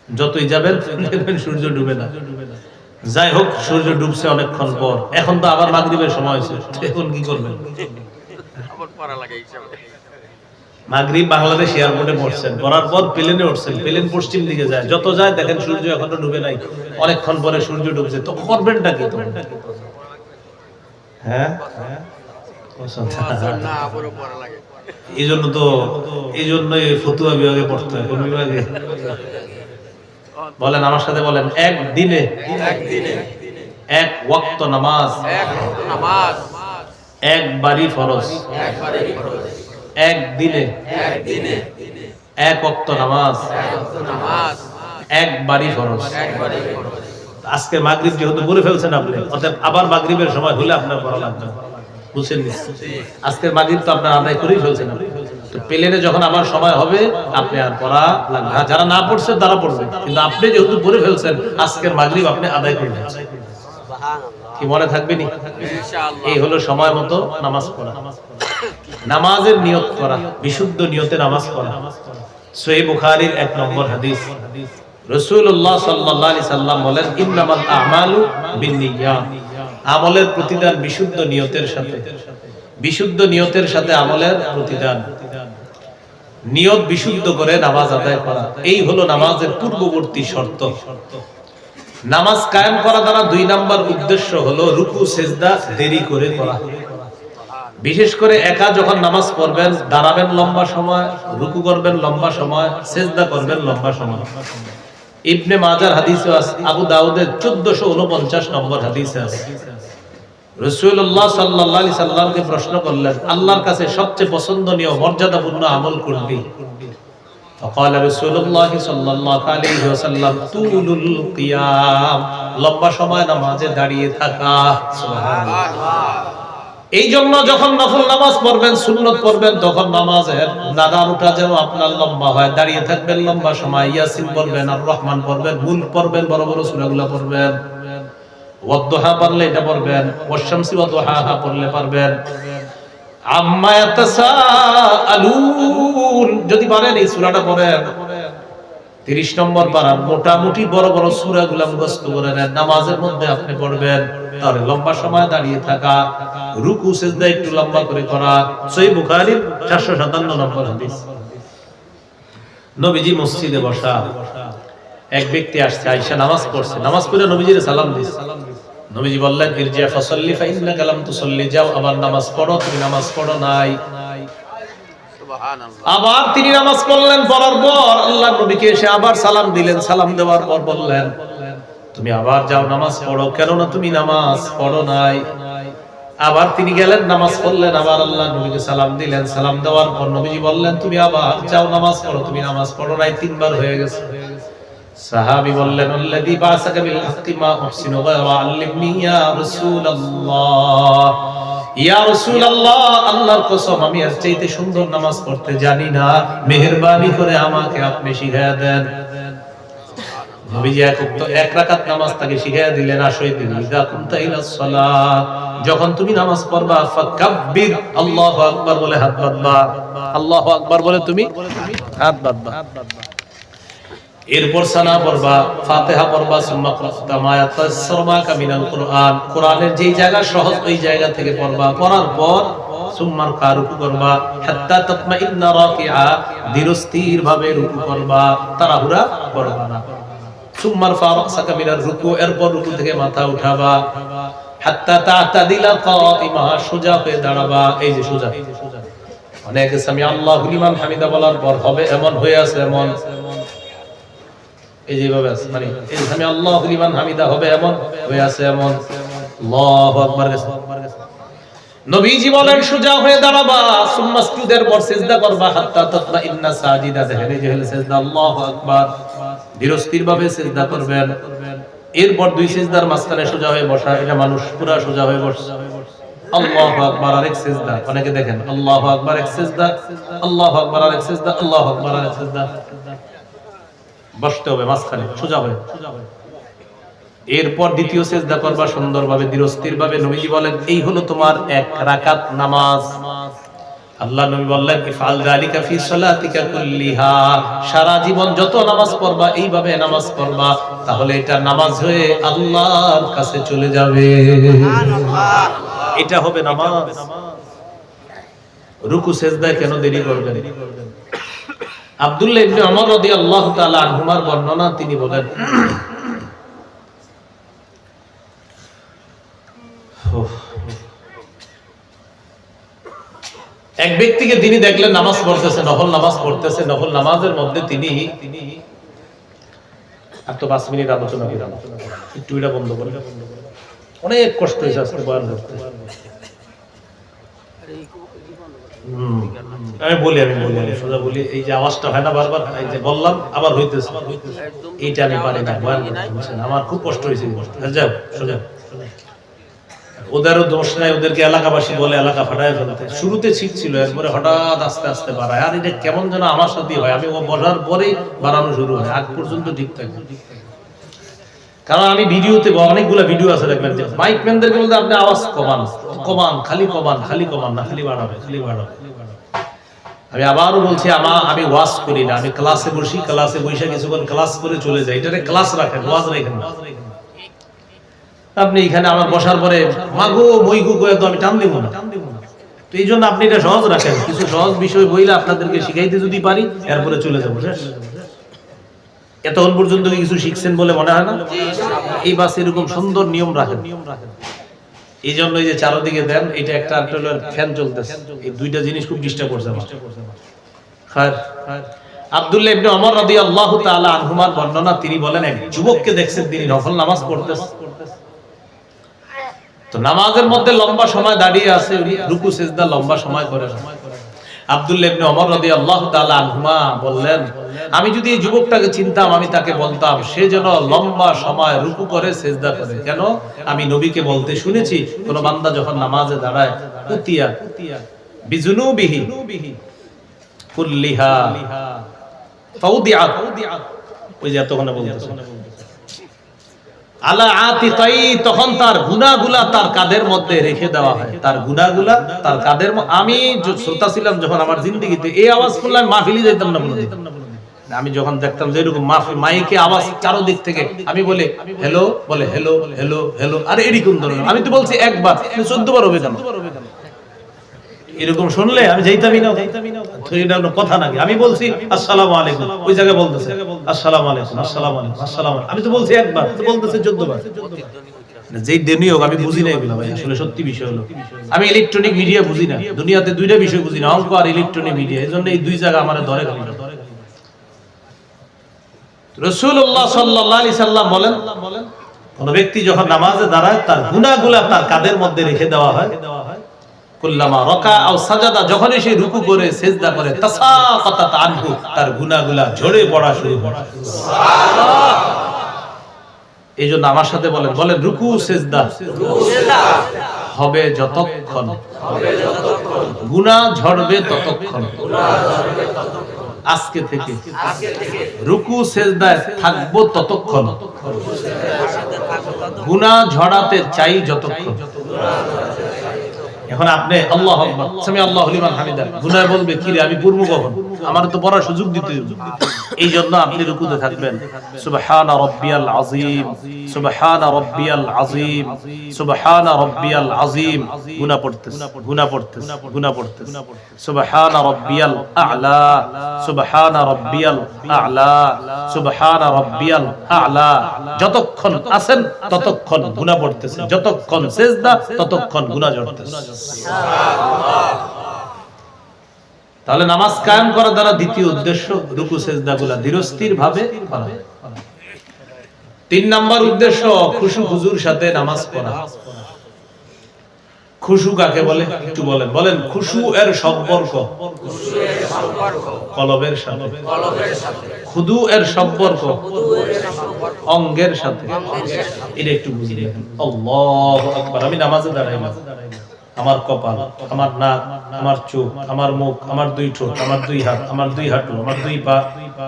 যতই যাবেন দেখবেন সূর্য ডুবে না। যাই হোক সূর্য ডুবছে অনেকক্ষণ পর, এখন তো আবার মাগরিবের সময় হয়েছে, এখন কি করবেন? মাগরিব বাংলাদেশ এয়ারপোর্টে পড়ছেন, পড়ার পর প্লেনে উঠছেন, প্লেন পশ্চিম দিকে যায়, যত যায় দেখেন সূর্য এখনো ডুবে নাই, অনেকক্ষণ পরে সূর্য ডুবছে, তো করবেনটা কি? হ্যাঁ এই জন্যই ফতুয়া বিভাগে পড়তে হয়। কোন বিভাগে? বলেন আমার সাথে বলেন, একদিনে এক ওয়াক্ত নামাজ একবারই ফরজ। একদিনে এক ওয়াক্ত নামাজ একবারই ফরজ। আজকে মাগরিব যেহেতু পড়ে ফেলছেন আপনি, অতএব আবার মাগরিবের সময় হলে আপনার পড়া লাগবে, বুঝছেন? আজকের মাগরিব তো আপনার আদায় করেই ফেলছেন, তো প্লেনে যখন আবার সময় হবে আপনি আর পড়া লাগবে না। যারা না পড়ছে তারা পড়বে, কিন্তু আপনি যেহেতু পড়ে ফেলছেন আজকের মাগরিব আপনি আদায় করে ফেলছেন। কি মনে থাকবে নি? এই হলো সময় মতো নামাজ পড়া, নামাজের নিয়ত করা, বিশুদ্ধ নিয়তে নামাজ পড়া। সহিহ বুখারীর 1 নম্বর হাদিস, রাসূলুল্লাহ সাল্লাল্লাহু আলাইহি সাল্লাম বলেন ইন্নামাল আমালু বিন্নিয়াত, আমলের প্রতিদান বিশুদ্ধ নিয়তের সাথে। বিশুদ্ধ নিয়তের সাথে আমলের প্রতিদান। নিয়ত বিশুদ্ধ করে নামাজ আদায় করা, এই হলো নামাজের পূর্ববর্তী শর্ত। নামাজ কায়েম করা দ্বারা 2 নাম্বার উদ্দেশ্য হলো রুকু সেজদা দেরি করে করা। বিশেষ করে একা যখন নামাজ পড়বেন, দাঁড়াবেন লম্বা সময়, রুকু করবেন লম্বা সময়, সেজদা করবেন লম্বা সময়। ইবনে মাজার হাদিসে আছে, আবু দাউদের 1449 নম্বর হাদিসে আছে, রাসূলুল্লাহ সাল্লাল্লাহু আলাইহি সাল্লামকে প্রশ্ন করলেন আল্লাহর কাছে সবচেয়ে পছন্দনীয় মর্যাদাপূর্ণ আমল কোনটি? فقال رسول الله صلى الله عليه وسلم طول القيام, লম্বা সময় নামাজে দাঁড়িয়ে থাকা। সুবহানাল্লাহ। এই জন্য যখন নফল নামাজ পড়বেন, সুন্নত পড়বেন, তখন নামাজের নাগানটা যেন আপনার লম্বা হয়, দাঁড়িয়ে থাকবেন লম্বা সময়, ইয়াসিন পড়বেন, আর রহমান পড়বেন, মুলক পড়বেন, বড় বড় সূরাগুলো পড়বেন, ওয়াদুহা পড়লে এটা পড়বেন, ওয়াশ-শামসি ওয়াদুহাহা পড়লে পারবেন, আম্মা ইয়াতাসাআলুন যদি পারেন এই সূরাটা পড়েন। 30 নম্বর পারা মোটামুটি বড় বড় সূরাগুলো মুখস্থ করে নেন, নামাজের মধ্যে আপনি পড়বেন। তাহলে লম্বা সময় দাঁড়িয়ে থাকা, রুকু সিজদা একটু লম্বা করে করা। সহিহ বুখারীর 457 নম্বর হাদিস। নবীজি মসজিদে বসা, এক ব্যক্তি আসছে, আয়েশা নামাজ পড়ছে, নামাজ পড়ে নবীজির সালাম দিছে। নবীজি বললেন ইরজি ফাসাল্লি ফা ইন্নাকা লাম তুসাল্লি, যাও আবার নামাজ পড়ো, তুমি নামাজ পড়ো নাই। আবার তিনি নামাজ পড়লেন, পড়ার পর আল্লাহর নবীকে এসে আবার সালাম দিলেন, সালাম দেওয়ার পর বললেন তুমি আবার যাও নামাজ পড়ো, কেননা তুমি নামাজ পড়ো নাই। আবার তিনি গেলেন নামাজ পড়লেন, আবার আল্লাহ নবীকে সালাম দিলেন। সালাম দেওয়ার পর নবীজি বললেন, তুমি আবার যাও নামাজ পড়ো। তুমি নামাজ পড়ো নাই, তিনবার হয়ে গেছে। সাহাবী বললেন, আল্লাযী বাসাকা বিল হাক্কি মা উহসিনু গায়রা আল্লিমনি ইয়া রাসূলুল্লাহ। ইয়া রাসূলুল্লাহ, আল্লাহর কসম আমি এর চাইতে সুন্দর নামাজ পড়তে জানি না, মেহেরবানি করে আমাকে আপনি শিখিয়ে দেন। নবীজি এক রাকাত নামাজ তাকে শিখিয়ে দিলেন। আসই দিন ইযা কুনতা ইলাস সালাত, যখন তুমি নামাজ পড়বা ফাকাব্বির, আল্লাহু আকবার বলে হাত বাঁধবা। আল্লাহু আকবার বলে তুমি হাত বাঁধবা। এরপর সানা পড়বা, ফাতিহা পড়বা, সুম্মা ক্রাতা মা ইয়াতাসাররা মাকা মিনাল কুরআন, কোরআনের যেই জায়গা সহজ ওই জায়গা থেকে পড়বা। পড়ার পর সুম্মা রুকু করবা, হাত্তা তাতমাইন্না রাকিআ, ধীরস্থির ভাবে রুকু করবা, তাড়াহুড়া করবা না। সুম্মা রাফা'সাকা মিনার রুকু, এরপর রুকু থেকে মাথা উঠাবা, হাত্তা তা'তাদিলা কাইমা, সোজা হয়ে দাঁড়াবা। এই যে সোজা, অনেকে সামি আল্লাহু লিমান হামিদা বলার পর হবে এমন হয়ে আছে, এমন এই যেভাবে আছে, মানে এই যে সামি আল্লাহু লিমান হামিদা হবে এমন হয়ে আছে, এমন। আল্লাহু আকবার। নবীজি বলেন সোজা হয়ে দাঁড়াবা, সুম্মা সুজুদের পর সিজদা করবা, হাত্তা তাতমাইন্না সাজিদা, দেখেন যে হলো সিজদা। আল্লাহু আকবার, ধীরস্থির ভাবে সিজদা করবেন। এরপর দুই সিজদার মাঝখানে সোজা হয়ে বসা, এটা মানুষ পুরা সোজা হয়ে বসে। আল্লাহু আকবার, আরেক সিজদা। অনেকে দেখেন আল্লাহু আকবার এক সিজদা, আল্লাহু আকবার আরেক সিজদা, আল্লাহু আকবার আরেক সিজদা। বসতে হবে মাঝখানে সোজা হয়ে। এরপর দ্বিতীয় সিজদা করবা সুন্দরভাবে, ধীরস্থির ভাবে। নবীজি বলেন এই হলো তোমার এক রাকাত নামাজ। আল্লাহ নবী বললেন, ইফআল যালিকা ফি সালাতিকা কুল্লিহা, সারা জীবন যত নামাজ পড়বা এইভাবে নামাজ পড়বা, তাহলে এটা নামাজ হয়ে আল্লাহর কাছে চলে যাবে। সুবহানাল্লাহ, এটা হবে নামাজ। রুকু সিজদায় কেন দেরি করবেন? আব্দুল্লাহ ইবনে ওমর রাদিয়াল্লাহু তাআলা আনহুমার বর্ণনা, তিনি বলেন, এক ব্যক্তিকে তিনি দেখলেন নামাজ পড়তেছে, নফল নামাজ পড়তেছে। নফল নামাজের মধ্যে তিনি আর তো 5 মিনিট আলোচনা করি, একটু এটা বন্ধ করে। অনেক কষ্ট হয়েছে আজকে বয়ান করতে। আমি বলি সোজা বলি, এই যে আওয়াজটা হয় না বারবার, এই যে বললাম আবার হইতেছে, এইটা আমি পারি না বয়ান করতে। আমার খুব কষ্ট হয়েছে। যাও সোজা। ওদেরও দোষ নাই, ওদেরকে এলাকাবাসী বলে এলাকা ফাটায় ফেলতে। শুরুতে ঠিক ছিল, এরপরে হঠাৎ আস্তে আস্তে বাড়ায়। আর এটা কেমন যেন আমার সাথেই হয়, আমি ও বসার পরেই বাড়ানো শুরু হয়, আগ পর্যন্ত ঠিক থাকে। কারণ আমি ভিডিওতে অনেকগুলো ভিডিও আছে, দেখবেন যে মাইক ম্যানদেরকে বলতে আপনি আওয়াজ কমান, খালি কমান না, খালি বাড়াবে। আমি আবারও বলছি, আমি ওয়াজ করি না, আমি ক্লাসে বসি, ক্লাসে বসে কিছুক্ষণ ক্লাস করে চলে যাই। এটারে ক্লাস রাখেন, ওয়াজ রাখেন না। আপনি এখানে আমার বসার পরে মাগো মইগু কয়ে তো আমি টান দিব না। তো এই জন্য আপনি এটা সহজ রাখেন, কিছু সহজ বিষয় বইলে আপনাদেরকে শিখাইতে যদি পারি, এরপরে চলে যাবো। এতক্ষণ পর্যন্ত কিছু শিখছেন বলে মনে হয় না? এই বাস এরকম সুন্দর নিয়ম রাখেন। এই জন্য এই যে চারদিকে দেন, এটা একটা ফ্যান চলতেছে, এই দুইটা জিনিস খুব ডিস্টার্ব করছে আমার। আব্দুল্লাহ ইবনে ওমর রাদিয়াল্লাহু তাআলা আনহুমার বর্ণনা, তিনি বলেন এক যুবককে দেখছেন তিনি নফল নামাজ পড়তেছে। তো নামাজের মধ্যে লম্বা সময় দাঁড়িয়ে আছে, রুকু সিজদা লম্বা সময় করে। আব্দুল্লাহ ইবনে ওমর রাদিয়াল্লাহু তাআলা আনহুমা বললেন, আমি যদি এই যুবকটাকে চিনতাম, আমি তাকে বলতাম সে যেন লম্বা সময় রুকু করে সিজদা করে। কেন? আমি নবীকে বলতে শুনেছি, কোন বান্দা যখন নামাজে দাঁড়ায়, কুতিয়া বিজুনুবিহি কুল্লিহা ফাউদিআ, ওই যে এতক্ষণ বলতেছে আলা আতিকাই, তখন তার গুনাহগুলা তার কাঁধের মধ্যে রেখে দেওয়া হয়। তার গুনাহগুলা তার কাঁধের। আমি শ্রোতা ছিলাম যখন আমার জিন্দেগিতে, এই আওয়াজ করলে আমি মাহফিলে যাইতাম না। আমি যখন দেখতাম যে এরকম মাইকে আওয়াজ চারদিক থেকে, আমি বলে হ্যালো, বলে হ্যালো হ্যালো হ্যালো, আরে এরকম ধরনের। আমি তো বলছি একবার, 14 বার হবে কেন? এরকম শুনলে আমি যাইতামই না। এটা কথা নাকি? আমি বলছি আসসালামু আলাইকুম, ওই জায়গায় বলতেছে আসসালামু আলাইকুম, আসসালামু আলাইকুম, আসসালামু আলাইকুম। আমি তো বলছি একবার, তো বলতেছে 14 বার। যেই দেনিয়োগ আমি বুঝি না এগুলো ভাই, আসলে সত্যি বিষয় হলো আমি ইলেকট্রনিক মিডিয়া বুঝি না। দুনিয়াতে দুইটা বিষয় বুঝি না, অঙ্ক আর ইলেকট্রনিক মিডিয়া। এজন্য এই দুই জায়গা আমার ধরে গেল। রাসূলুল্লাহ সাল্লাল্লাহু আলাইহি সাল্লাম বলেন, কোন ব্যক্তি যখন নামাজে দাঁড়ায় তার গুনাহগুলো তার কাঁধের মধ্যে রেখে দেওয়া হয়। কুল্লামা রাকা আও সাজাদা, যখনই সে রুকু করে সিজদা করে, তাসাকাতাত আনহু, তার গুনাহগুলো ঝরে পড়া শুরু হয়। সুবহানাল্লাহ। এইজন্য আমার সাথে বলেন, বলেন রুকু সিজদা হবে যতক্ষণ, গুনাহ ঝরবে ততক্ষণ। আজকে থেকে রুকু সিজদায় থাকবো ততক্ষণ, গুনাহ ঝরাতে চাই যতক্ষণ। এখন আপনি আল্লাহু আকবার, সামি আল্লাহু লিমান হামিদা, গুনাহ বলবে কি রে আমি পড়বো কখন, আমার তো পড়ার সুযোগ দিতে হবে। এই জন্য আপনি রুকুতে থাকবেন, সুবহানা রাব্বিয়াল আযীম, সুবহানা রাব্বিয়াল আযীম, সুবহানা রাব্বিয়াল আযীম, গুনাহ পড়তেছে, গুনাহ পড়তেছে, গুনাহ পড়তেছে, সুবহানা রাব্বিয়াল আ'লা, সুবহানা রাব্বিয়াল আ'লা, সুবহানা রাব্বিয়াল আ'লা। যতক্ষণ আছেন ততক্ষণ গুনাহ পড়তেছে, যতক্ষণ সিজদা ততক্ষণ গুনাহ ঝরতেছে। তাহলে নামাজ কায়েম করার দ্বারা দ্বিতীয় উদ্দেশ্য রুকু সিজদাগুলো ধীরস্থির ভাবে করা। 3 নাম্বার উদ্দেশ্য খুশু খুজুর সাথে নামাজ পড়া। খুশু কাকে বলে একটু বলেন, বলেন খুশু এর সম্পর্ক কলবের সাথে, খুদু এর সম্পর্ক অঙ্গের সাথে। এটা একটু বুঝিয়ে দেন। আল্লাহু আকবার। আমি নামাজে দাঁড়াই, আমার কপাল, আমার নাক, আমার চোখ, আমার মুখ, আমার 2 ঠোঁট, আমার 2 হাত, আমার 2 হাঁটু, আমার 2 পা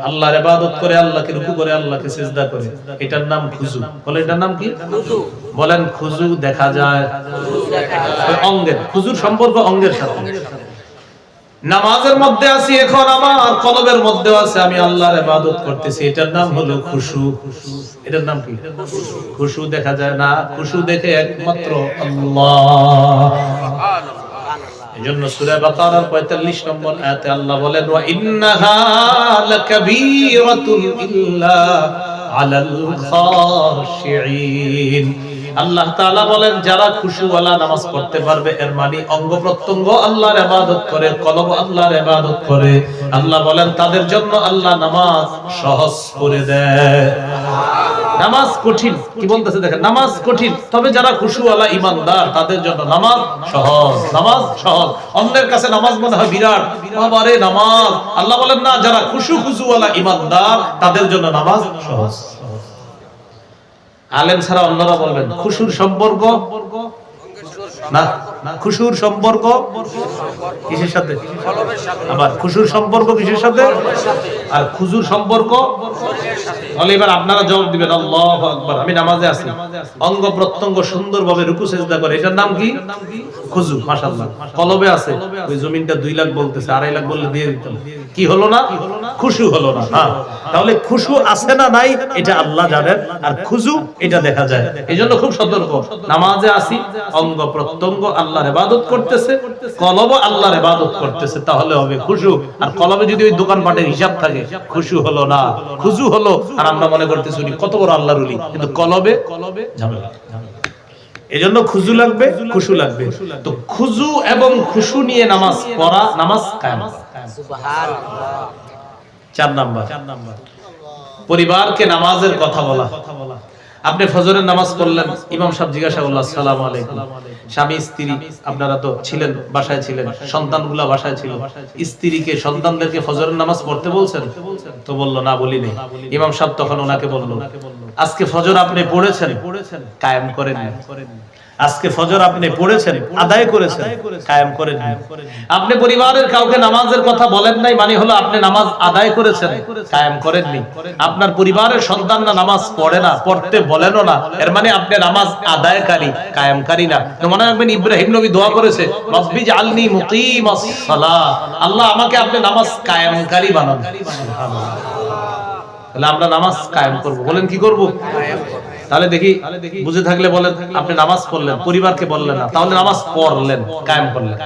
আল্লাহর ইবাদত করে, আল্লাহকে রুকু করে, আল্লাহকে সিজদা করে, এটার নাম খুজু। বলে এটার নাম কি? খুজু। বলেন খুজু দেখা যায় অঙ্গের, খুজুর সম্পর্ক অঙ্গের সাথে। নামাজের মধ্যে আছি এখন, আমার কলবের মধ্যে আছে আমি আল্লাহর ইবাদত করতেছি, এটার নাম হলো খুশু। এটার নাম কি? খুশু দেখা যায় না, খুশু দেখে একমাত্র আল্লাহ। এজন্য সূরা বাকারার 45 নম্বর আয়াতে আল্লাহ বলেন, ওয়া ইন্নাহা লাকাবীরাতুন ইল্লা আলাল খাশিঈন। আল্লাহ তাআলা বলেন যারা খুশুওয়ালা নামাজ পড়তে পারবে, এর মানে অঙ্গ প্রত্যঙ্গ আল্লাহর ইবাদত করে, কলব আল্লাহর ইবাদত করে, আল্লাহ বলেন তাদের জন্য আল্লাহ নামাজ সহজ করে দেয়। নামাজ কঠিন, কি বলতেছে দেখেন, নামাজ কঠিন, তবে যারা খুশুওয়ালা ঈমানদার তাদের জন্য নামাজ সহজ। নামাজ সহজ, অন্যের কাছে নামাজ মনে হয় বিরাট, বাবারে নামাজ। আল্লাহ বলেন না, যারা খুশুওয়ালা ঈমানদার তাদের জন্য নামাজ সহজ। আলেম ছাড়া অন্যরা বলবেন খুশুর সম্পর্ক না, খুশুর সম্পর্ক কিসের সাথে? আবার খুশুর সম্পর্ক কিসের সাথে? আর খুজুর সম্পর্ক। তাহলে এবার আপনারা জবাব দিবেন আল্লাহু আকবার। আমি নামাজে আছি, অঙ্গ প্রত্যঙ্গ সুন্দরভাবে রুকু সিজদা করে, এটার নাম কি? খুজু। মাশাআল্লাহ। কলবে আছে, ওই জমিনটা 2 লাখ বলতেছে, 2.5 লাখ বললে দিয়ে দিতাম, কি হলো না? খুশু হলো না। হ্যাঁ, তাহলে খুশু আছে না নাই এটা আল্লাহ জানেন, আর খুজু এটা দেখা যায়। এইজন্য খুব সতর্ক। নামাজে আছি, অঙ্গ প্রত্যঙ্গ আল্লাহর ইবাদত করতেছে, কলব আল্লাহর ইবাদত করতেছে, তাহলে হবে খুশু। আর কলবে যদি ওই দোকানপাটের হিসাব থাকে, খুশু হলো না, খুজু হলো। আর আমরা মনে করতেছি উনি কত বড় আল্লাহর ওলি, কিন্তু কলবে ঝামেলা। এজন্য খুজু লাগবে, খুশু লাগবে। তো খুজু এবং খুশু নিয়ে নামাজ পড়া, নামাজ কায়েম। সুবহানাল্লাহ। 4 নাম্বার, পরিবারকে নামাজের কথা বলা। আপনি ফজরের নামাজ পড়লেন, ইমাম সাহেব জিজ্ঞাসা করলেন আসসালামু আলাইকুম। স্বামী স্ত্রী আপনারা তো ছিলেন, বাসায় ছিলেন, সন্তানগুলা বাসায় ছিল, স্ত্রীকে সন্তানদেরকে ফজরের নামাজ পড়তে বলছেন? তো বলল না, বলি নেই। ইমাম সাহেব তখন ওনাকে বলল, আজকে ফজর আপনি পড়েছেন, কায়েম করেন। আজকে ফজর আপনি পড়েছেন, আদায় করেছেন, কায়েম করেন। আপনি পরিবারের কাউকে নামাজের কথা বলেন নাই, মানে হলো আপনি নামাজ আদায় করেছেন, কায়েম করেননি। আপনার পরিবারের সন্তানরা নামাজ পড়ে না, পড়তে বলেনও না, এর মানে আপনি নামাজ আদায়কারী, কায়েমকারী না। তো মনে রাখবেন, ইব্রাহিম নবী দোয়া করেছে, রব্বি জাআলনি মুকিমাস সালাহ, আল্লাহ আমাকে আপনি নামাজ কায়েমকারী বানান। সুবহানাল্লাহ। তাহলে আমরা নামাজ কায়েম করব। বলেন কি করব? তাহলে দেখি বুঝে থাকলে বলেন, আপনি নামাজ পড়লেন, পরিবারকে বললেন না, তাহলে নামাজ পড়লেন, কায়েম করলেন।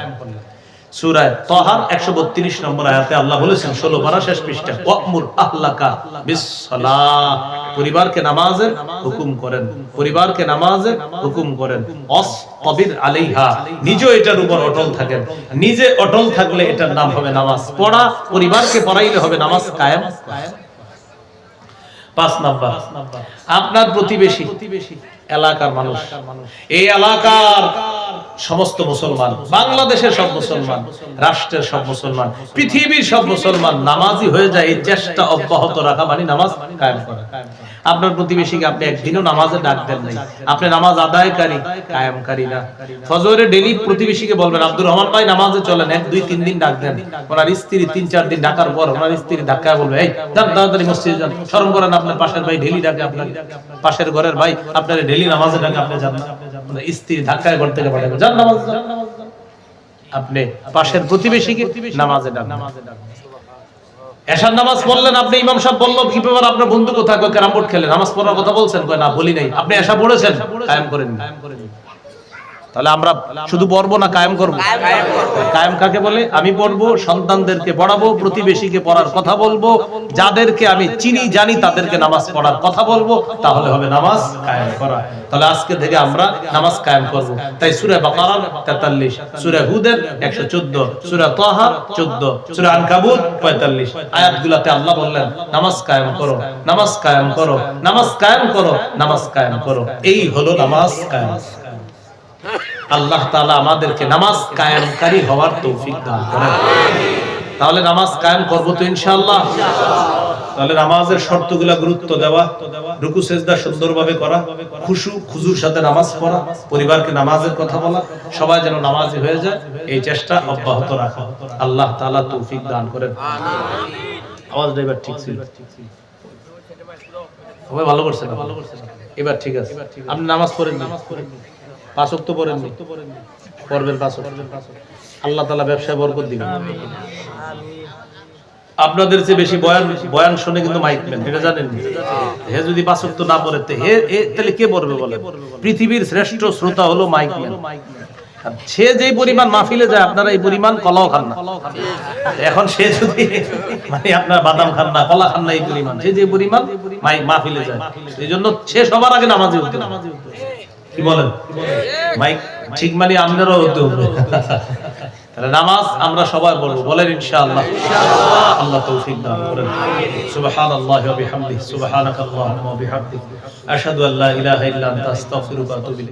সূরা তাহার 132 নম্বর আয়াতে আল্লাহ বলেছেন, 16 পারা শেষ পৃষ্ঠা, ওয়া'মুর আহলাকা বিস-সালাহ, পরিবারকে নামাজের হুকুম করেন, পরিবারকে নামাজের হুকুম করেন। অসতাবির আলাইহা, নিজে এটার উপর অটল থাকেন। নিজে অটল থাকলে এটার নাম হবে নামাজ পড়া, পরিবারকে পড়াইলে হবে নামাজ কায়েম। 5 নাম্বার আপনার প্রতিবেশী এলাকার মানুষ। এই এলাকার সমস্ত মুসলমান, বাংলাদেশের সব মুসলমান, রাষ্ট্রের সব মুসলমান, পৃথিবীর সব মুসলমান নামাজি হয়ে যায়, এই চেষ্টা অব্যাহত রাখা মানে নামাজ কায়েম করা। আপনার প্রতিবেশীকে আপনি একদিনও নামাজে ডাক দেন নাই, আপনি নামাজ আদায়কারী কায়েমকারী না। ফজরে ডেইলি প্রতিবেশীকে বলবেন আব্দুর রহমান ভাই নামাজে চলেন, 1 2 3 দিন ডাক দেন। ওনার স্ত্রী 3 4 দিন ডাকার পর ওনার স্ত্রী ধাক্কা বলবে এই যান তাড়াতাড়ি মসজিদে যান, শরম করেন, আপনার পাশের ভাই ডেইলি ডাকে, আপনার পাশের ঘরের ভাই আপনার ডেইলি নামাজে ডাকে, আপনি যান না। স্ত্রী ধাক্কায় ঘর থেকে পাঠাবে যান নামাজে যান। আপনি পাশের প্রতিবেশীকে নামাজে ডাক। এশার নামাজ পড়লেন, আপনি ইমাম সাহেব বলল কি ব্যাপার আপনার বন্ধু কোথায়, কয় ক্যারাম বোর্ড খেলে, নামাজ পড়ার কথা বলছেন, কয় না বলি নাই। আপনি এশা পড়েছেন, কায়েম করেন। তাহলে আমরা শুধু পড়বো না কায়েম করব? কায়েম কাকে বলে? আমি পড়বো, সন্তানদেরকে পড়াবো, প্রতিবেশীকে পড়ার কথা বলবো, যাদেরকে আমি চিনি জানি তাদেরকে নামাজ পড়ার কথা বলবো, তাহলে হবে নামাজ কায়েম করা। তাহলে আজকে থেকে আমরা নামাজ কায়েম করব। তাই সূরা বাকারা 43, সূরা হুদের 114, সূরা তাহা 14, সূরা আনকাবুত 45 আয়াতগুলোতে আল্লাহ বললেন নামাজ কায়েম করো, নামাজ কায়েম করো, নামাজ কায়েম করো, নামাজ কায়েম করো। এই হলো নামাজ কায়েম। আল্লাহ তাআলা আমাদেরকে নামাজ কায়েমকারী হওয়ার তৌফিক দান করেন। তাহলে নামাজ কায়েম করব তো ইনশাআল্লাহ। তাহলে নামাজের শর্তগুলো গুরুত্ব দেওয়া, রুকু সিজদা সুন্দরভাবে করা, খুশু খুজুর সাথে নামাজ পড়া, পরিবারকে নামাজের কথা বলা, সবাই যেন নামাজি হয়ে যায়, এই চেষ্টা অব্যাহত রাখা। আল্লাহ তাআলা তৌফিক দান করেন। আওয়াজ এবার ঠিক ছিল? সবাই ভালো করছেন? এবার ঠিক আছে। আপনি নামাজ পড়েন না? 5 ওয়াক্ত পড়েন না? পড়বেন 5 ওয়াক্ত। আল্লাহ তাআলা ব্যবসায় বরকত দিবেন। আপনাদের চেয়ে বেশি বয়ান শুনে কিন্তু মাইক ম্যান, এটা জানেন? হে যদি 5 ওয়াক্ত না পড়ে তাহলে কে পড়বে বলে? পৃথিবীর শ্রেষ্ঠ শ্রোতা হলো মাইক ম্যান। সে যেই পরিমাণ মাহফিলে যায় আপনারা এই পরিমাণ কলাও খান না। এখন সে যদি মানে আপনার বাদাম খান না, কলা খান না, এই পরিমাণ সে যে পরিমাণ মাহফিলে যায়, এই জন্য সে সবার আগে নামাজি হতে। কি বলেন? মাইক ঠিক মানে আপনারাও হতে হবে। তাহলে নামাজ আমরা সবাই পড়বো, বলেন ইনশাআল্লাহ। আল্লাহ তৌফিক দান করেন। সুবহানাল্লাহি ওয়া বিহামদিহি, সুবহানাকাল্লাহুম্মা ওয়া বিহামদিক, আশহাদু আল্লা ইলাহা ইল্লা আনতা, আস্তাগফিরুকা ওয়া আতুবু ইলাইক।